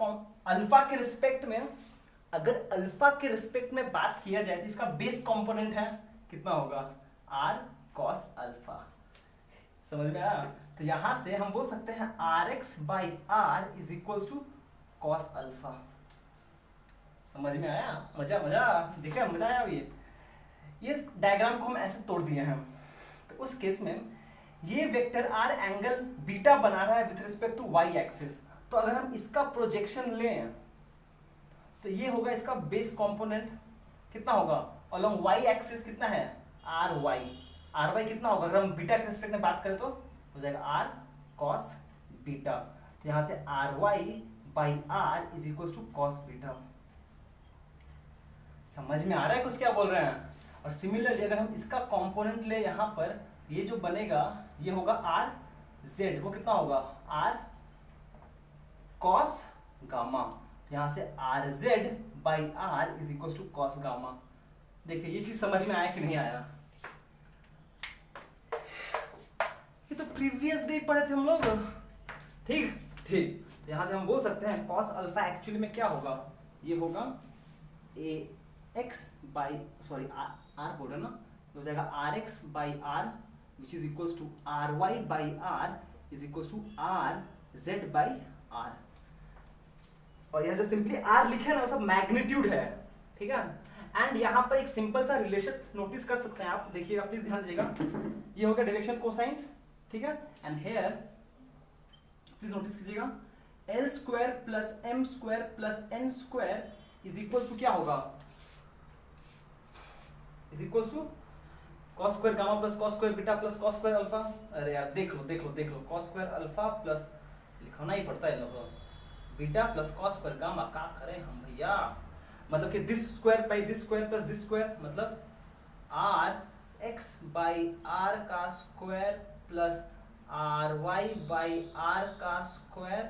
अल्फा के रिस्पेक्ट में, अगर अल्फा के रिस्पेक्ट में बात किया जाए तो इसका बेस कंपोनेंट है कितना होगा, r cos अल्फा। समझ में आया? तो यहां से हम बोल सकते हैं rx by r is equal to cos alpha. समझ में आया? मजा मजा देखा, मजा आया? ये डायग्राम को हम ऐसे तोड़ दिए हैं। तो उस केस में ये वेक्टर r एंगल बीटा बना रहा है with respect to y axis. तो अगर हम इसका प्रोजेक्शन लें तो ये होगा इसका बेस कंपोनेंट, कितना होगा अलोंग y एक्सिस, कितना है ry कितना होगा, अगर हम बीटा के रिस्पेक्ट में बात करें तो हो जाएगा r cos बीटा। तो यहां से ry by r is equal to cos beta. समझ में आ रहा है कुछ क्या बोल रहे हैं? और सिमिलरली अगर हम इसका कंपोनेंट ले यहाँ पर, ये जो बनेगा ये होगा r z, वो कितना होगा r cos गामा। यहाँ से r z by r is equal to cos gamma. देखिए ये चीज समझ में आया कि नहीं आया? ये तो प्रीवियस डे पढ़े थे हम लोग। ठीक ठीक, यहां से हम बोल सकते हैं कॉस अल्फा एक्चुअली में क्या होगा, ये होगा a x by sorry r बोल रहे ना, तो हो जाएगा are x by r which is equal to are y by r is equal to r z by r. और यह जो सिंपली आर लिखे है ना वो सब मैग्नीट्यूड है, ठीक है। एंड यहाँ पर एक सिंपल सा रिलेशन नोटिस कर सकते हैं आप, देखिएगा प्लीज ध्यान दीजिएगा, ये हो गया डायरेक्शन कोसाइंस, ठीक है। एंड हेयर प्लीज नोटिस कीजिएगा l square plus m square plus n square is equal to क्या होगा, is equal to cos square gamma plus cos square beta plus cos square alpha. अरे यार देख लो देख लो देख लो, कॉस स्क्वायर अल्फा प्लस लिखना ही पड़ता है लोगों, beta plus cos square gamma, क्या करें हम भैया, मतलब कि this square by this square plus this square, मतलब आर एक्स बाई आर का square plus are y by r का square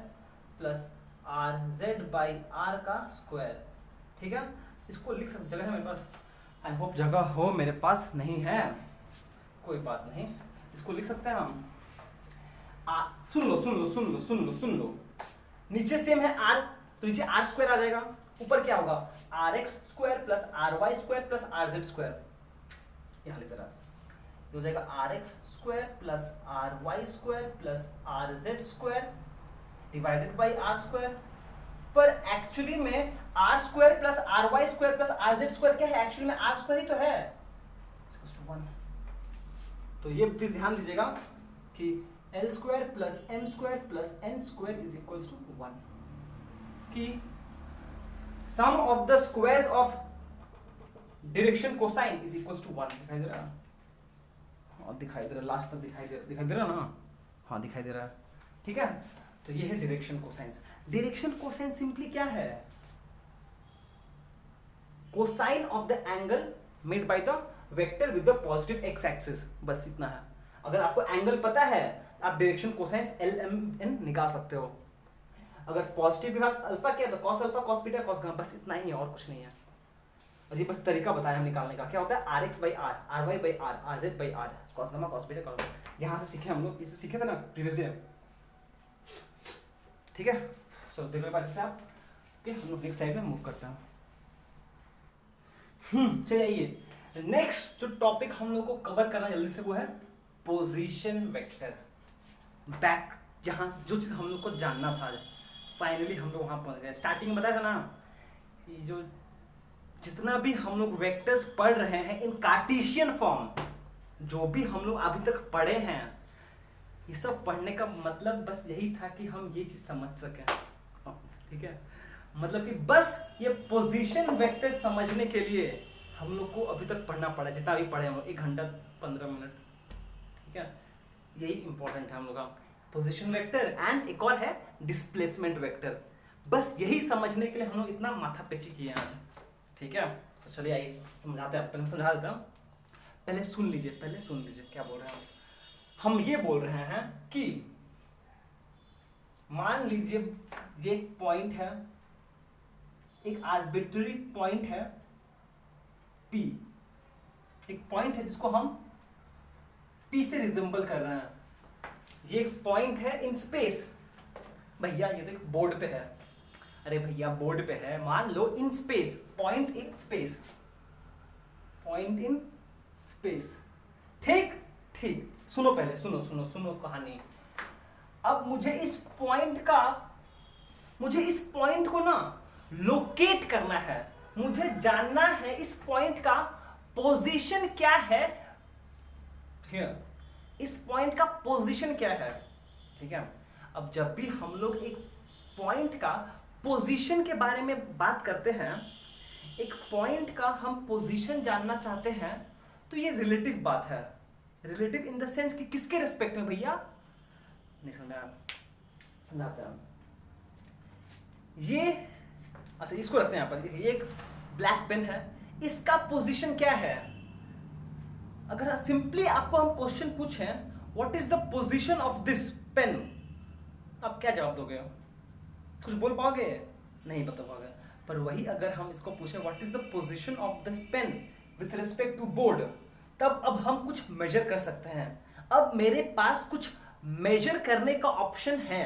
plus are z by r का स्क्वायर, ठीक है। इसको लिख सकते, जगह है मेरे पास, आई होप जगह हो, मेरे पास नहीं है, कोई बात नहीं, इसको लिख सकते हैं हम। सुन लो सुन लो सुन लो सुन लो सुन लो, नीचे सेम है आर, तो नीचे आर स्क्वायर आ जाएगा, ऊपर क्या होगा r x square plus R Y square plus are Z square, यहाँ लिख रहा हो जाएगा are x square plus R Y square plus are Z square divided by r square. पर एक्चुअली में r square plus R Y square plus are Z square क्या है, actually में आर स्क्वायर ही तो है, 1। तो ये प्लीज ध्यान दीजिएगा कि l square plus m square plus n square is equal to 1, कि sum of the squares of direction cosine is equal to 1। दिखाई दे रहा है? हाँ दिखाई दे रहा है, लास्ट तक दिखाई दे रहा ना, हाँ दिखाई दे रहा है, ठीक है। तो ये है direction cosines. Direction cosine simply क्या है, cosine of the angle made by the vector with the positive x axis, बस इतना है। अगर आपको एंगल पता है आप direction cosines l m n निकाल सकते हो। अगर पॉजिटिव विभाग अल्फा क्या है तो cos alpha cos beta cos gamma, बस इतना ही है और कुछ नहीं है। और ये बस तरीका बताया हम निकालने का, क्या होता है are x by r, r y by r, r z by r, cos gamma cos beta cos, यहाँ से सीखे हम लोग, इसे सीखे थे ना प्रीवियस डे, ठीक है। चलो देख लो पास से आप, हम लोग नेक्स्ट साइड में मूव करते हैं। चलिए ये नेक्स्ट जो टॉपिक हम लोग को कवर करना जल्दी से वो है पोजीशन वेक्टर। बैक जहां जो चीज हम लोग को जानना था, फाइनली हम लोग वहां पहुंच गए। स्टार्टिंग में बताया था ना, ये जो जितना भी हम लोग वेक्टर्स पढ़ रहे हैं इन कार्टेशियन फॉर्म, जो भी हम लोग अभी तक पढ़े हैं, ये सब पढ़ने का मतलब बस यही था कि हम ये चीज समझ सकें, ठीक है। मतलब कि बस ये पोजीशन वेक्टर समझने के लिए हम लोग को अभी तक पढ़ना पड़ा, जितना भी पढ़े हम लोग 1 घंटा 15 मिनट, ठीक है। यही इंपॉर्टेंट है हम लोग का पोजीशन वेक्टर, एंड एक और है डिस्प्लेसमेंट वेक्टर। बस यही समझने के लिए हम लोग इतना माथा पेची किए आज, ठीक है। तो चलिए आइए समझाते हैं, पहले समझा देता हूँ, पहले सुन लीजिए क्या बोल रहे हैं हम ये बोल रहे हैं कि मान लीजिए ये एक पॉइंट है, एक आर्बिट्ररी पॉइंट है P, एक पॉइंट है जिसको हम P से रिजेंबल कर रहे हैं। ये एक पॉइंट है इन स्पेस। भैया ये तो एक बोर्ड पे है, अरे भैया बोर्ड पे है, मान लो in space, point in space, point in space. ठीक ठीक, सुनो पहले, सुनो सुनो सुनो कहानी। अब मुझे इस पॉइंट को ना लोकेट करना है, मुझे जानना है इस पॉइंट का पोजीशन क्या है। Here, इस पॉइंट का पोजीशन क्या है, ठीक है। अब जब भी हम लोग एक पॉइंट का पोजीशन के बारे में बात करते हैं, एक पॉइंट का हम पोजीशन जानना चाहते हैं, तो ये रिलेटिव बात है। रिलेटिव इन द सेंस कि किसके रिस्पेक्ट में भैया, नहीं समझाते हैं ये। अच्छा इसको रखते हैं यहाँ पर, ये एक ब्लैक पेन है, इसका पोजीशन क्या है। अगर सिंपली आपको हम क्वेश्चन पूछें what is the position of this pen, आप क्या जवाब दोगे? कुछ बोल पाओगे? नहीं बता पाओगे। पर वही अगर हम इसको पूछें what is the position of this pen with respect to board, तब अब हम कुछ मेजर कर सकते हैं। अब मेरे पास कुछ मेजर करने का ऑप्शन है।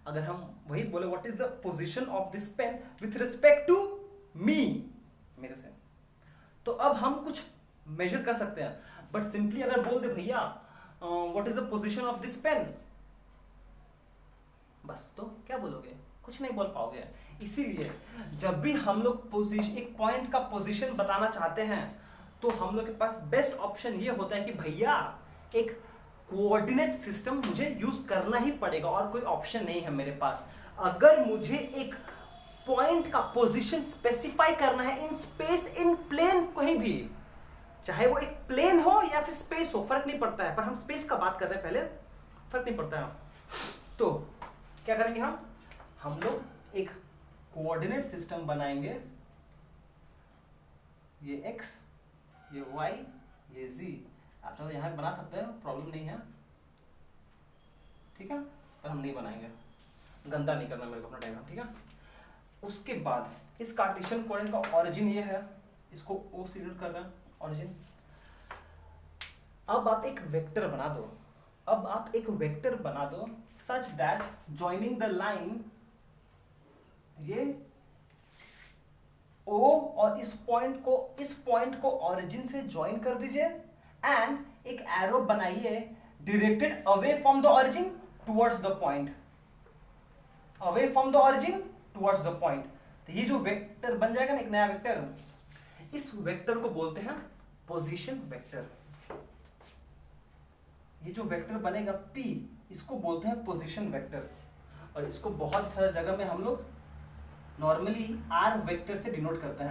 अगर हम वही बोले what is the position of this pen with respect to me, मेरे से, तो अब हम कुछ मेजर कर सकते हैं। बट सिंपली अगर बोल दे भैया what is the position of this pen, बस तो क्या बोलोगे? कुछ नहीं बोल पाओगे। इसीलिए जब भी हम लोग पोजीशन, एक पॉइंट का पोजीशन बताना चाहते हैं, तो हम लोग के पास बेस्ट ऑप्शन ये होता है कि भैया एक कोऑर्डिनेट सिस्टम मुझे यूज करना ही पड़ेगा और कोई ऑप्शन नहीं है मेरे पास। अगर मुझे एक पॉइंट का पोजीशन स्पेसिफाई करना है इन स्पेस, इन प्लेन, कहीं भी, चाहे वो एक प्लेन हो या फिर स्पेस हो, फर्क नहीं पड़ता है, पर हम स्पेस का बात कर रहे हैं पहले, फर्क नहीं पड़ता है। तो क्या करेंगे हम लोग एक कोऑर्डिनेट सिस्टम बनाएंगे, ये x, ये y, ये z। आप चाहो यहाँ बना सकते हैं, प्रॉब्लम नहीं है, ठीक है, पर हम नहीं बनाएंगे, गंदा नहीं करना मेरे को अपना डायग्राम, ठीक है। उसके बाद इस कार्टेशियन कोऑर्डिनेट का ऑरिजिन ये है, इसको O से डिनोट कर रहे हैं, ऑरिजिन। अब आप एक वेक्टर बना दो, अब आप एक वेक्टर बना दो such that joining the line, ये O और इस पॉइंट को ऑरिजिन से ज्वाइन कर दीजिए, एंड एक एरो बनाइए directed away from the origin towards the point, away from the origin towards the point. तो ये जो वेक्टर बन जाएगा ना, एक नया वेक्टर, इस वेक्टर को बोलते हैं पोजीशन वेक्टर। ये जो वेक्टर बनेगा P, इसको बोलते हैं पोजीशन वेक्टर। और इसको बहुत सारे जगह में हम लोग नॉर्मली R वेक्टर से डिनोट करते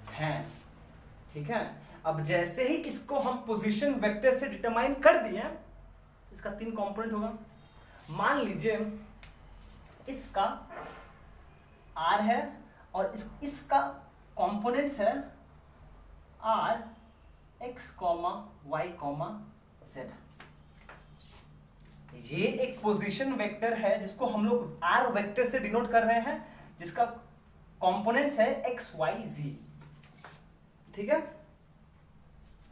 हैं, ठीक है। अब जैसे ही इसको हम पोजीशन वेक्टर से डिटरमाइन कर दिए, इसका 3 कंपोनेंट होगा। मान लीजिए इसका R है और इसका कंपोनेंट्स है R, X, Y, Z। ये एक पोजीशन वेक्टर है जिसको हम लोग R वेक्टर से डिनोट कर रहे हैं, जिसका कंपोनेंट्स है X, Y, Z, ठीक है।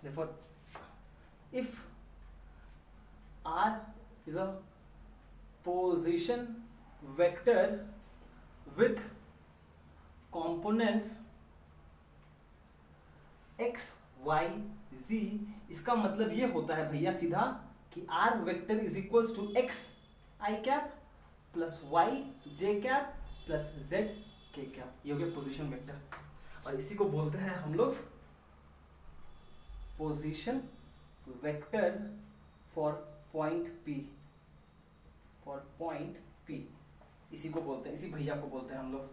Therefore, if R is a position vector with components X, Y, Z, इसका मतलब ये होता है भैया सीधा कि R vector is equals to X I cap plus Y J cap plus Z K cap. ये हो गया पोजीशन वेक्टर, और इसी को बोलते हैं हम लोग position vector for point P, for point P, इसी को बोलते हैं, इसी भैया को बोलते हैं हम लोग।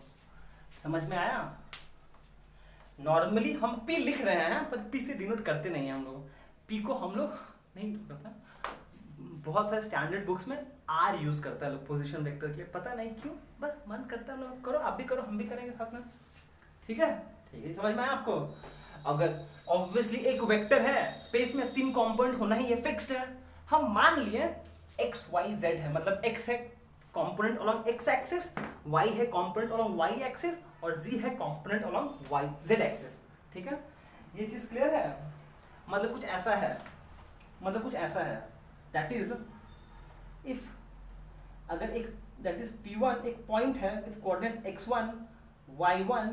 समझ में आया? नॉर्मली हम P लिख रहे हैं, पर P से डिनोट करते नहीं हैं हम लोग। P को हम लोग नहीं पता, बहुत सारे स्टैंडर्ड बुक्स में R यूज करता है लोग पोजीशन वेक्टर के लिए, पता नहीं क्यों, बस मन करता है लोग करो, आप भी करो, हम भी करेंगे साथ में, ठीक है। ठीक है, समझ में आया आपको? अगर ऑब्वियसली एक वेक्टर है, स्पेस में 3 कंपोनेंट होना ही है, फिक्स्ड है। हम मान लिए एक्स वाई जेड है, मतलब एक्स है component along x axis, y है कंपोनेंट अलोंग वाई एक्सिस और जी है component along y z axis. ठीक है, ये चीज क्लियर है। मतलब कुछ ऐसा है, दैट इज इफ अगर एक दैट इज P1 एक पॉइंट है with coordinates x1 y1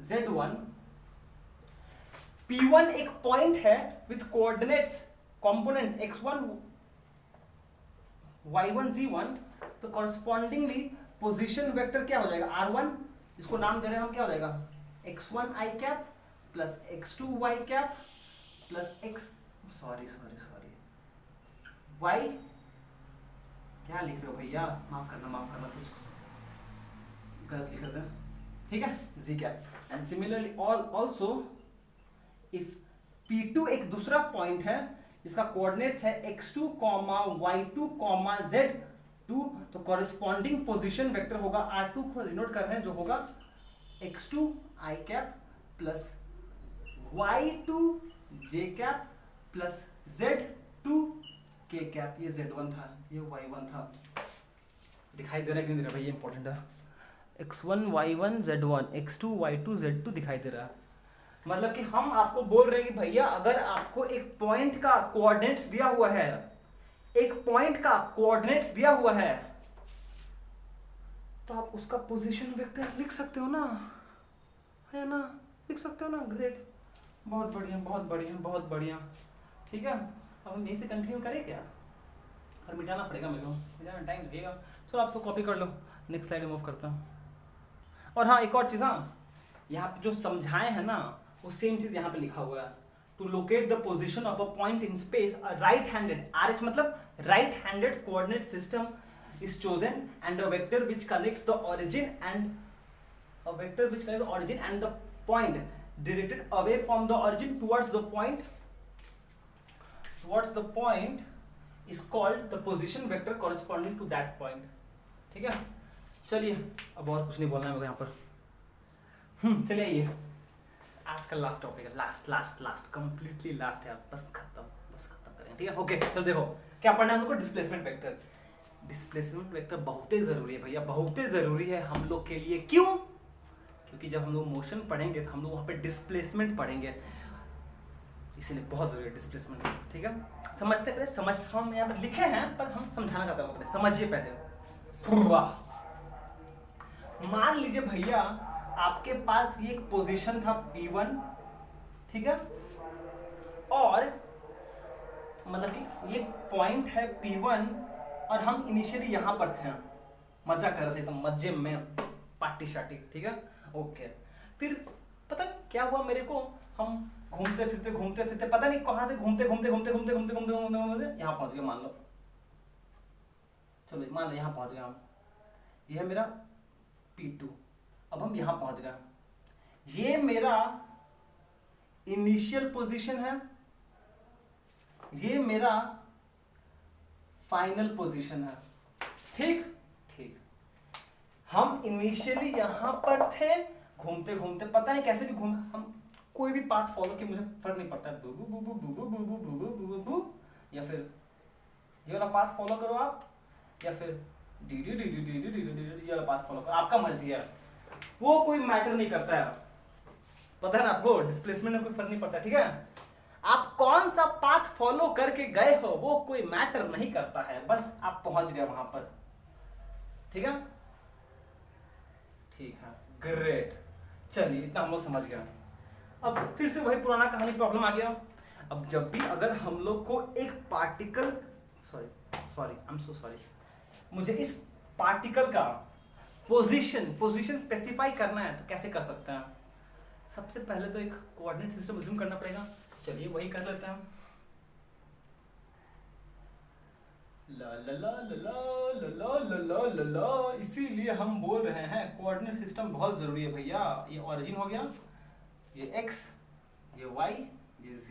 z1, P1 एक पॉइंट है with coordinates components x1 y1 z1, तो कॉरस्पॉन्डिंगली पोजीशन वेक्टर क्या हो जाएगा r1, इसको नाम दे रहे हैं हम, क्या हो जाएगा x1 i cap plus x2 y cap plus x sorry y, क्या लिख रहे हो भैया, माफ करना कुछ गलत लिख रहे हैं, ठीक है, z cap. And similarly also if P2 एक दूसरा पॉइंट है इसका कोऑर्डिनेट्स है x2, y2, z2, तो कॉरेस्पॉन्डिंग पोजीशन वेक्टर होगा r2 को डिनोट कर रहे हैं जो होगा x2 i cap plus y2 j cap plus z2 k cap. ये z1 था, ये y1 था, दिखाई दे रहा है कि नहीं दे रहा भैया, इंपॉर्टेंट है। x1 y1 z1 x2 y2 z2 दिखाई दे रहा है। मतलब कि हम आपको बोल रहे हैं कि भैया अगर आपको एक पॉइंट का कोऑर्डिनेट्स दिया हुआ है, तो आप उसका पोजीशन वेक्टर लिख सकते हो ना, है ना, लिख सकते हो ना। ग्रेट, बहुत बढ़िया। ठीक है, अब हम यहीं से कंटिन्यू करें क्या, और मिटाना पड़ेगा मेरे को, मिटाना टाइम लगेगा। चलो आप सब कॉपी कर लो, नेक्स्ट स्लाइड मूव करता हूँ। और हाँ एक और चीज़, हाँ यहाँ पे जो समझाए हैं ना वो सेम चीज यहाँ पे लिखा हुआ है। To locate the position of a point in space, right handed, RH मतलब right handed coordinate system is chosen and a vector which connects the origin and the point directed away from the origin towards the point is called the position vector corresponding to that point। ठीक है, चलिए अब और कुछ नहीं बोलना है मेरे को यहाँ पर। चलिए ये आज का लास्ट टॉपिक है, लास्ट कंप्लीटली लास्ट है, बस खत्म करेंगे। ठीक है, ओके चलो देखो क्या पढ़ना है हमको, डिस्प्लेसमेंट वेक्टर बहुत ही जरूरी है भैया, बहुत ही जरूरी है हम लोग के लिए। क्यों? क्योंकि जब हम लोग मोशन पढ़ेंगे तो हम लोग वहाँ पे डिस्प्लेसमेंट पढ़ेंगे, इसीलिए बहुत जरूरी है डिस्प्लेसमेंट। ठीक है, समझते पहले, समझता हूँ मैं यहाँ पे लिखे हैं पर हम समझाना चाहते हैं पहले, समझिए पहले। वाह, मान लीजिए भैया आपके पास ये एक पोजीशन था P1, ठीक है, और मतलब कि ये पॉइंट है P1 और हम इनिशियली यहाँ पर थे, मजा कर रहे थे, तो मजे में पार्टी शार्टी। ठीक है, ओके, फिर पता नहीं क्या हुआ मेरे को, हम घूमते फिरते पता नहीं कहाँ से घूमते यहाँ पहुंच गए, मान लो, चलो मान लो यहाँ पहुंच गए हम, ये है मेरा P2, अब हम यहाँ पहुंच गए, ये मेरा इनिशियल पोजीशन है, ये मेरा फाइनल पोजीशन है। ठीक, हम इनिशियली यहाँ पर थे, घूमते पता नहीं कैसे भी हम कोई भी पाथ फॉलो किए, मुझे फर्क नहीं पड़ता, बू बू या फिर ये वाला पाथ फॉलो करो आप, या फिर डी ये वाला पाथ फॉलो करो, आपका मर्जी है, वो कोई मैटर नहीं करता है, पता है ना आपको, डिस्प्लेसमेंट में कोई फर्क नहीं पड़ता। ठीक है, आप कौन सा पाथ फॉलो करके गए हो वो कोई मैटर नहीं करता है, बस आप पहुंच गए वहां पर। ठीक है, ग्रेट, चलिए इतना हम लोग समझ गए। अब फिर से वही पुराना कहानी, प्रॉब्लम आ गया। अब जब भी अगर हम लोग को एक पार्टिकल, सॉरी, मुझे इस पार्टिकल का पोजीशन स्पेसिफाई करना है, तो कैसे कर सकते हैं? सबसे पहले तो एक कोऑर्डिनेट सिस्टम अज्यूम करना पड़ेगा, चलिए वही कर लेते हैं। ला इसीलिए हम बोल रहे हैं कोऑर्डिनेट सिस्टम बहुत जरूरी है भैया। ये ओरिजिन हो गया, ये x, ये y, ये z।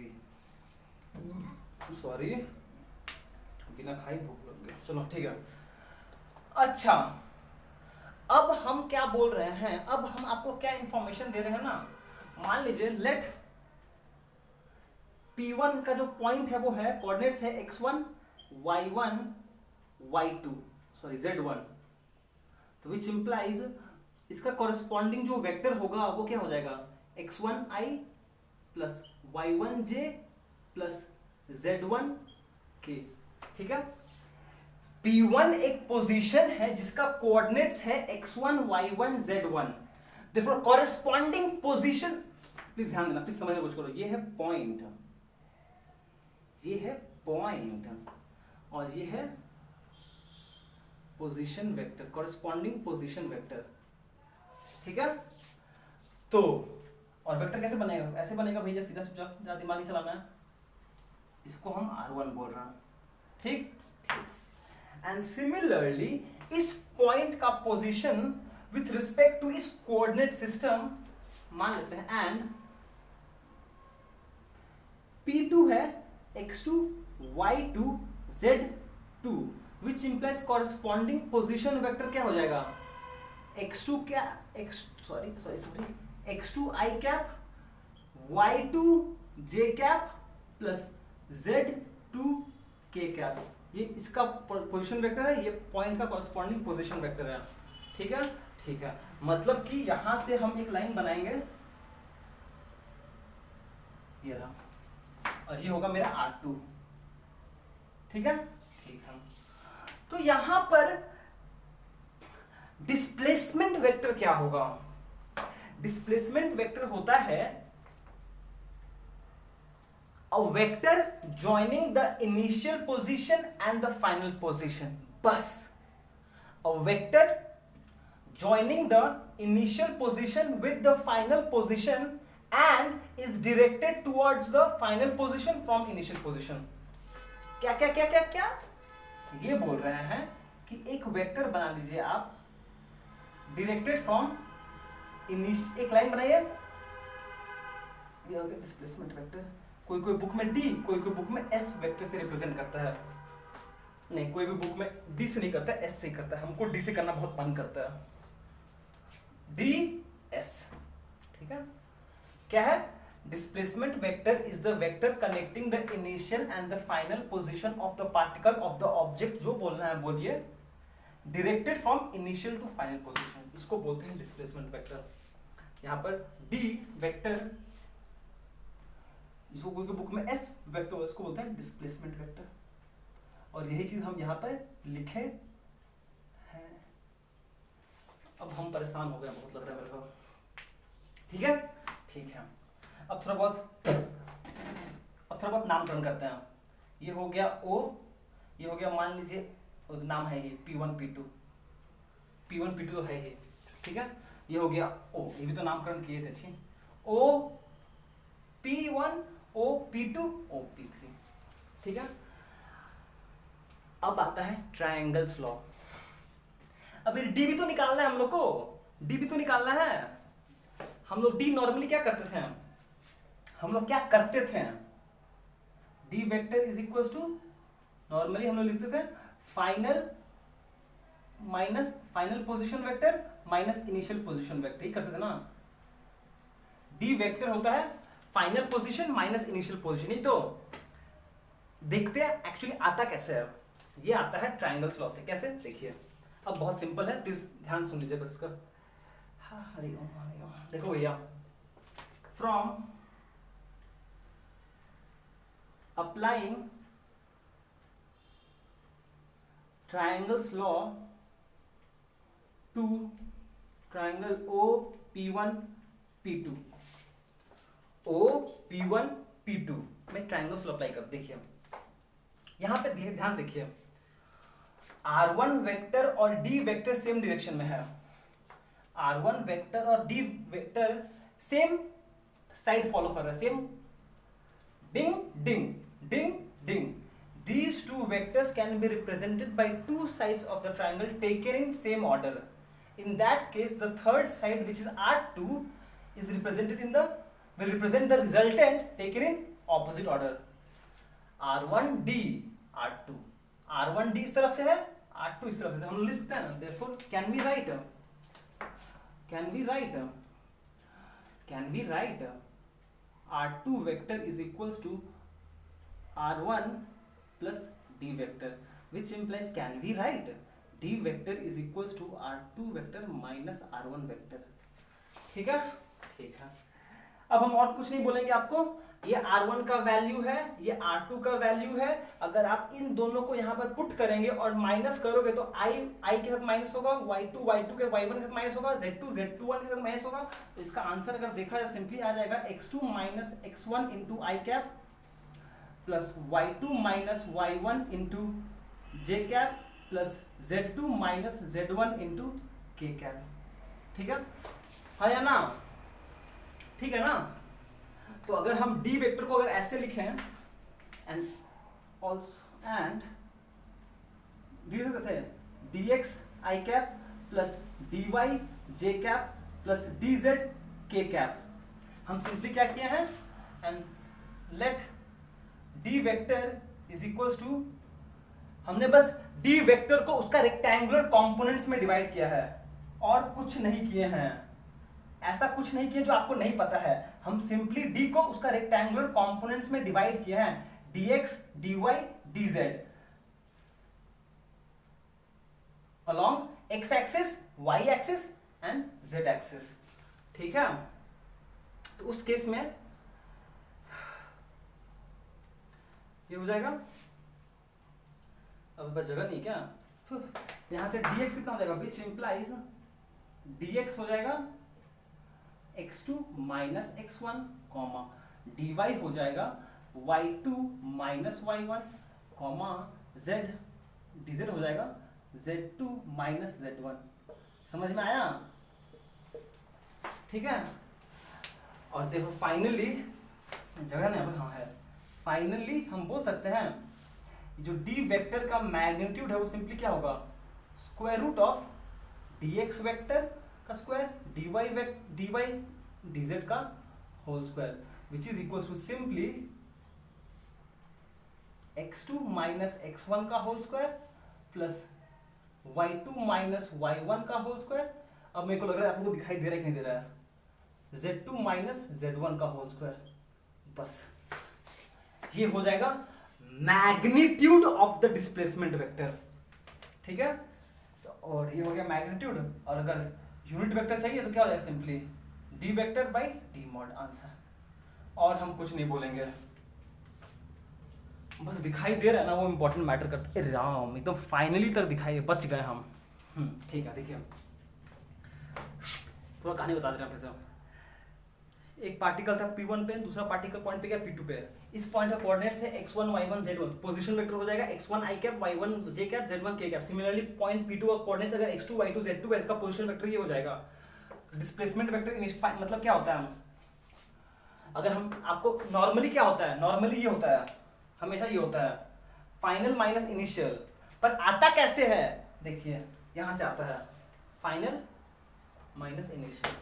सॉरी, बिना खाई भूख लग गया, चलो ठीक है। अच्छा, अब हम क्या बोल रहे हैं, अब हम आपको क्या इंफॉर्मेशन दे रहे हैं ना, मान लीजिए लेट P1 का जो पॉइंट है वो है, कोऑर्डिनेट्स है x1 y1 y2 sorry z1, तो विच इंप्लाइज इसका कॉरेस्पॉन्डिंग जो वेक्टर होगा वो क्या हो जाएगा, x1i plus y1j plus z1k। ठीक है, P1 एक पोजीशन है जिसका कोऑर्डिनेट्स है x1 y1 z1, therefore corresponding position, please ध्यान देना, प्लीज समझने की कोशिश करो, ये है पॉइंट, ये है पॉइंट और ये है position vector, corresponding position vector. ठीक है, तो और वेक्टर कैसे बनेगा, ऐसे बनेगा भैया, सीधा सीधा, ज्यादा दिमाग नहीं चलाना है, इसको हम r1 बोल रहे हैं। ठीक, एंड सिमिलरली इस पॉइंट का पोजीशन विथ रिस्पेक्ट टू इस कोऑर्डिनेट सिस्टम मान लेते हैं, एंड P2 है x2 y2 z2 which implies corresponding position vector क्या हो जाएगा, x2 क्या x2 i cap y2 j cap plus z2 k cap, ये इसका पोजीशन वेक्टर है, ये पॉइंट का कॉरेस्पॉन्डिंग पोजीशन वेक्टर है। ठीक है, ठीक है, मतलब कि यहां से हम एक लाइन बनाएंगे, ये रहा, और ये होगा मेरा R2। ठीक है, ठीक है, तो यहां पर डिस्प्लेसमेंट वेक्टर क्या होगा, डिस्प्लेसमेंट वेक्टर होता है a vector joining the initial position and the final position, बस a vector joining the initial position with the final position and is directed towards the final position from initial position। क्या क्या क्या क्या क्या ये बोल रहे हैं कि एक वेक्टर बना लीजिए आप, डायरेक्टेड फ्रॉम एक लाइन बनाइए, डिस्प्लेसमेंट वेक्टर कोई कोई बुक में डी, कोई कोई बुक में एस वेक्टर से रिप्रेजेंट करता है, नहीं कोई भी बुक में डी से नहीं करता है, एस से करता है, हमको डी से करना बहुत मन करता है, डी एस। ठीक है, क्या है, displacement vector is the vector connecting the initial and the final position of the particle of the object, जो बोलना है बोलिए, directed from initial to final position, इसको बोलते हैं डिस्प्लेसमेंट वेक्टर। यहां पर डी वेक्टर, इसको कोई बुक में एस वेक्टर, इसको बोलते हैं डिस्प्लेसमेंट वेक्टर, और यही चीज हम यहाँ पर लिखे हैं। अब हम परेशान हो गए, बहुत लग रहा है मेरे को। ठीक है, ठीक है, अब थोड़ा बहुत नामकरण करते हैं। ये हो गया O, ये हो गया, मान लीजिए नाम है ये P1 P2 तो है ये। ठीक है, ये हो गया O, ये भी तो नामकरण किए थे, अच्छी O P1 O P2 O P3। ठीक है, अब आता है ट्रायंगल्स लॉ। अब डी भी तो निकालना है हम लोग को, डी भी तो निकालना है। हम लोग डी नॉर्मली क्या करते थे, हम लोग क्या करते थे, d vector is equal to, normally हम लोग लिखते थे final minus final position vector minus initial position vector, ही करते थे ना। डी वेक्टर होता है final position minus initial position, ही तो देखते हैं एक्चुअली आता कैसे है। ये आता है ट्रायंगल्स लॉ से। कैसे, देखिए, अब बहुत सिंपल है, प्लीज ध्यान सुन लीजिए बस कर। हरि ओम हरि ओम। देखो भैया, from applying triangles law to triangle OP1 P2, OP1 P2 में ट्रायंगल्स लॉ अप्लाई कर, देखिए यहां पे ध्यान देखिए, R1 वेक्टर और D वेक्टर सेम डायरेक्शन में है, R1 वेक्टर और D vector same side follow कर रहा है, same ding ding ding ding. These two vectors can be represented by two sides of the triangle taken in same order. In that case, the third side, which is R2, is represented in the will represent the resultant taken in opposite order. R1D R2, R1D इस तरफ से है, R2 इस तरफ से, हम लोग लिख सकते हैं। Therefore, can we write R2 vector is equals to R1 plus d vector, which implies can we write d vector is equals to r2 vector minus r1 vector. ठीक है, ठीक है. अब हम और कुछ नहीं बोलेंगे आपको. ये r1 का वैल्यू है, ये r2 का वैल्यू है. अगर आप इन दोनों को यहाँ पर पुट करेंगे और माइनस करोगे तो i के साथ माइनस होगा, y2 के y1 के साथ माइनस होगा, z1 के साथ माइनस होगा. तो इसका आंसर अगर देखा जाए सिंपली आ जाएगा x2 minus x1 into I cap plus y2 minus y1 into J cap plus z2 minus z1 into K cap. ठीक है या ना? ठीक है ना? तो अगर हम d वेक्टर को अगर ऐसे लिखें एंड ऑल्सो एंड कैसे dx i cap plus dy j cap plus dz k cap, हम सिंपली क्या किए हैं and let d vector is equals to, हमने बस d वेक्टर को उसका रेक्टेंगुलर कंपोनेंट्स में डिवाइड किया है और कुछ नहीं किए हैं. ऐसा कुछ नहीं किया जो आपको नहीं पता है. हम सिंपली d को उसका रेक्टेंगुलर कंपोनेंट्स में डिवाइड किए हैं, dx dy dz along x axis y axis and z axis. ठीक है, तो उस केस में ये हो जाएगा. अब बस जगह नहीं क्या, यहां से dx कितना हो जाएगा, विच इंप्लाइज dx हो जाएगा x2 minus x1 comma dy हो जाएगा y2 minus y1 comma z dz हो जाएगा z2 माइनस z1. समझ में आया? ठीक है. और देखो फाइनली जगह नहीं हाँ है, फाइनली हम बोल सकते हैं जो d वेक्टर का मैग्नीट्यूड है वो सिंपली क्या होगा, square root of dx vector का स्क्वायर dy dz का whole square, which is equal to simply x2 minus x1 का whole square plus y2 minus y1 का होल स्क्वायर. अब मेरे को लग रहा है आपको दिखाई दे रहा है कि नहीं दे रहा है, z2 माइनस z1 का होल स्क्वायर. बस ये हो जाएगा magnitude of the displacement vector. ठीक है, और ये हो गया मैग्नीट्यूड. और अगर यूनिट वेक्टर चाहिए तो क्या हो जाएगा, simply d vector by d mod answer. और हम कुछ नहीं बोलेंगे, बस दिखाई दे रहा है ना, वो इंपॉर्टेंट मैटर करता है. राम एकदम फाइनली तक दिखाई, बच गए हम. ठीक है, देखिए पूरा कहानी बता दे रहे हैं फिर से. एक पार्टिकल था P1 पे, दूसरा पार्टिकल पॉइंट पे गया P2 पे. इस पॉइंट का कोऑर्डिनेट्स है x1 y1 z1. Position vector हो जाएगा x1 i cap y1 j cap z1 k cap. Similarly point P2 का कोऑर्डिनेट्स अगर x2 y2 z2 है, इसका पोजीशन वेक्टर ये हो जाएगा. डिस्प्लेसमेंट वेक्टर मतलब क्या होता है, अगर हम आपको नॉर्मली क्या होता है, नॉर्मली ये होता है, हमेशा ये होता है फाइनल माइनस इनिशियल. पर आता कैसे है, देखिए यहां से आता है फाइनल माइनस इनिशियल.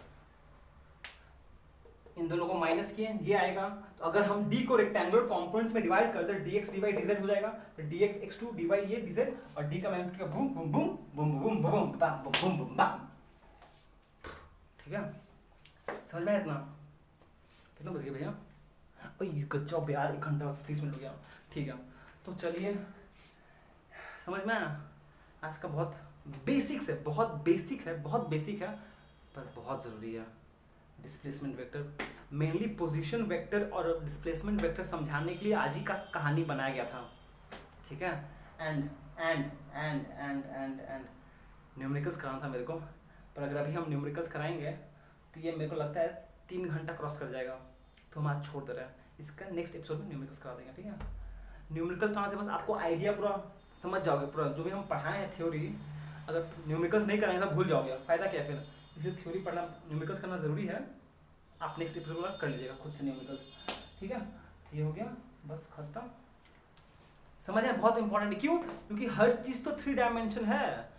इन दोनों को माइनस किए, ये आएगा. तो अगर हम d को रेक्टेंगुलर कंपोनेंट्स में डिवाइड कर दे, dx dy dz हो जाएगा. तो dx x2 dy ये dz और d का मैग्नीट्यूड का बूम बूम बूम बूम बूम बूम बम बूम बूम बम. ठीक है, समझ में आया इतना? कितना बज गया भैया? ओए गजब यार, 1 घंटा 30 मिनट हो गया. ठीक है, तो चलिए समझ में आया. आज का बहुत बेसिक्स है, बहुत बेसिक है, बहुत बेसिक है, पर बहुत ज़रूरी है. Displacement vector, mainly position vector और डिस्प्लेसमेंट वेक्टर समझाने के लिए आज ही का कहानी बनाया गया था. ठीक है, and and and and and and numericals कराना था मेरे को, पर अगर अभी हम न्यूमेरिकल्स कराएंगे तो ये मेरे को लगता है 3 घंटा क्रॉस कर जाएगा. तो हम आज छोड़ दे रहे हैं, इसका नेक्स्ट एपिसोड में न्यूमेरिकल्स करा देंगे. ठीक है, न्यूमेरिकल कहाँ से बस आपको आइडिया पूरा समझ जाओगे. पूरा जो भी हम पढ़ाए हैं थ्योरी, अगर न्यूमेरिकल्स नहीं कराएंगे तो भूल जाओगे. फ़ायदा क्या है फिर, इसलिए थ्योरी पढ़ना, न्यूमेरिकल्स करना ज़रूरी है. आप नेक्स्ट एपिसोड में कर लीजिएगा खुद से न्यूमेरिकल्स. ठीक है, तो ये हो गया, बस खत्म. समझ आए, बहुत इंपॉर्टेंट है. क्यों? क्योंकि हर चीज़ तो 3 डायमेंशन है.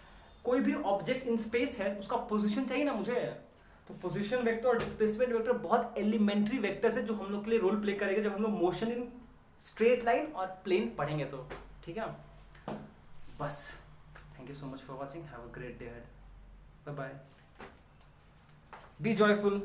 कोई भी ऑब्जेक्ट इन स्पेस है, उसका पोजीशन चाहिए ना मुझे. तो पोजीशन वेक्टर और डिस्प्लेसमेंट वेक्टर बहुत एलिमेंट्री वेक्टर्स है जो हम लोग के लिए रोल प्ले करेगा जब हम लोग मोशन इन स्ट्रेट लाइन और प्लेन पढ़ेंगे तो. ठीक है, बस. Thank you so much for watching. Have a great day ahead. Bye bye. Be joyful.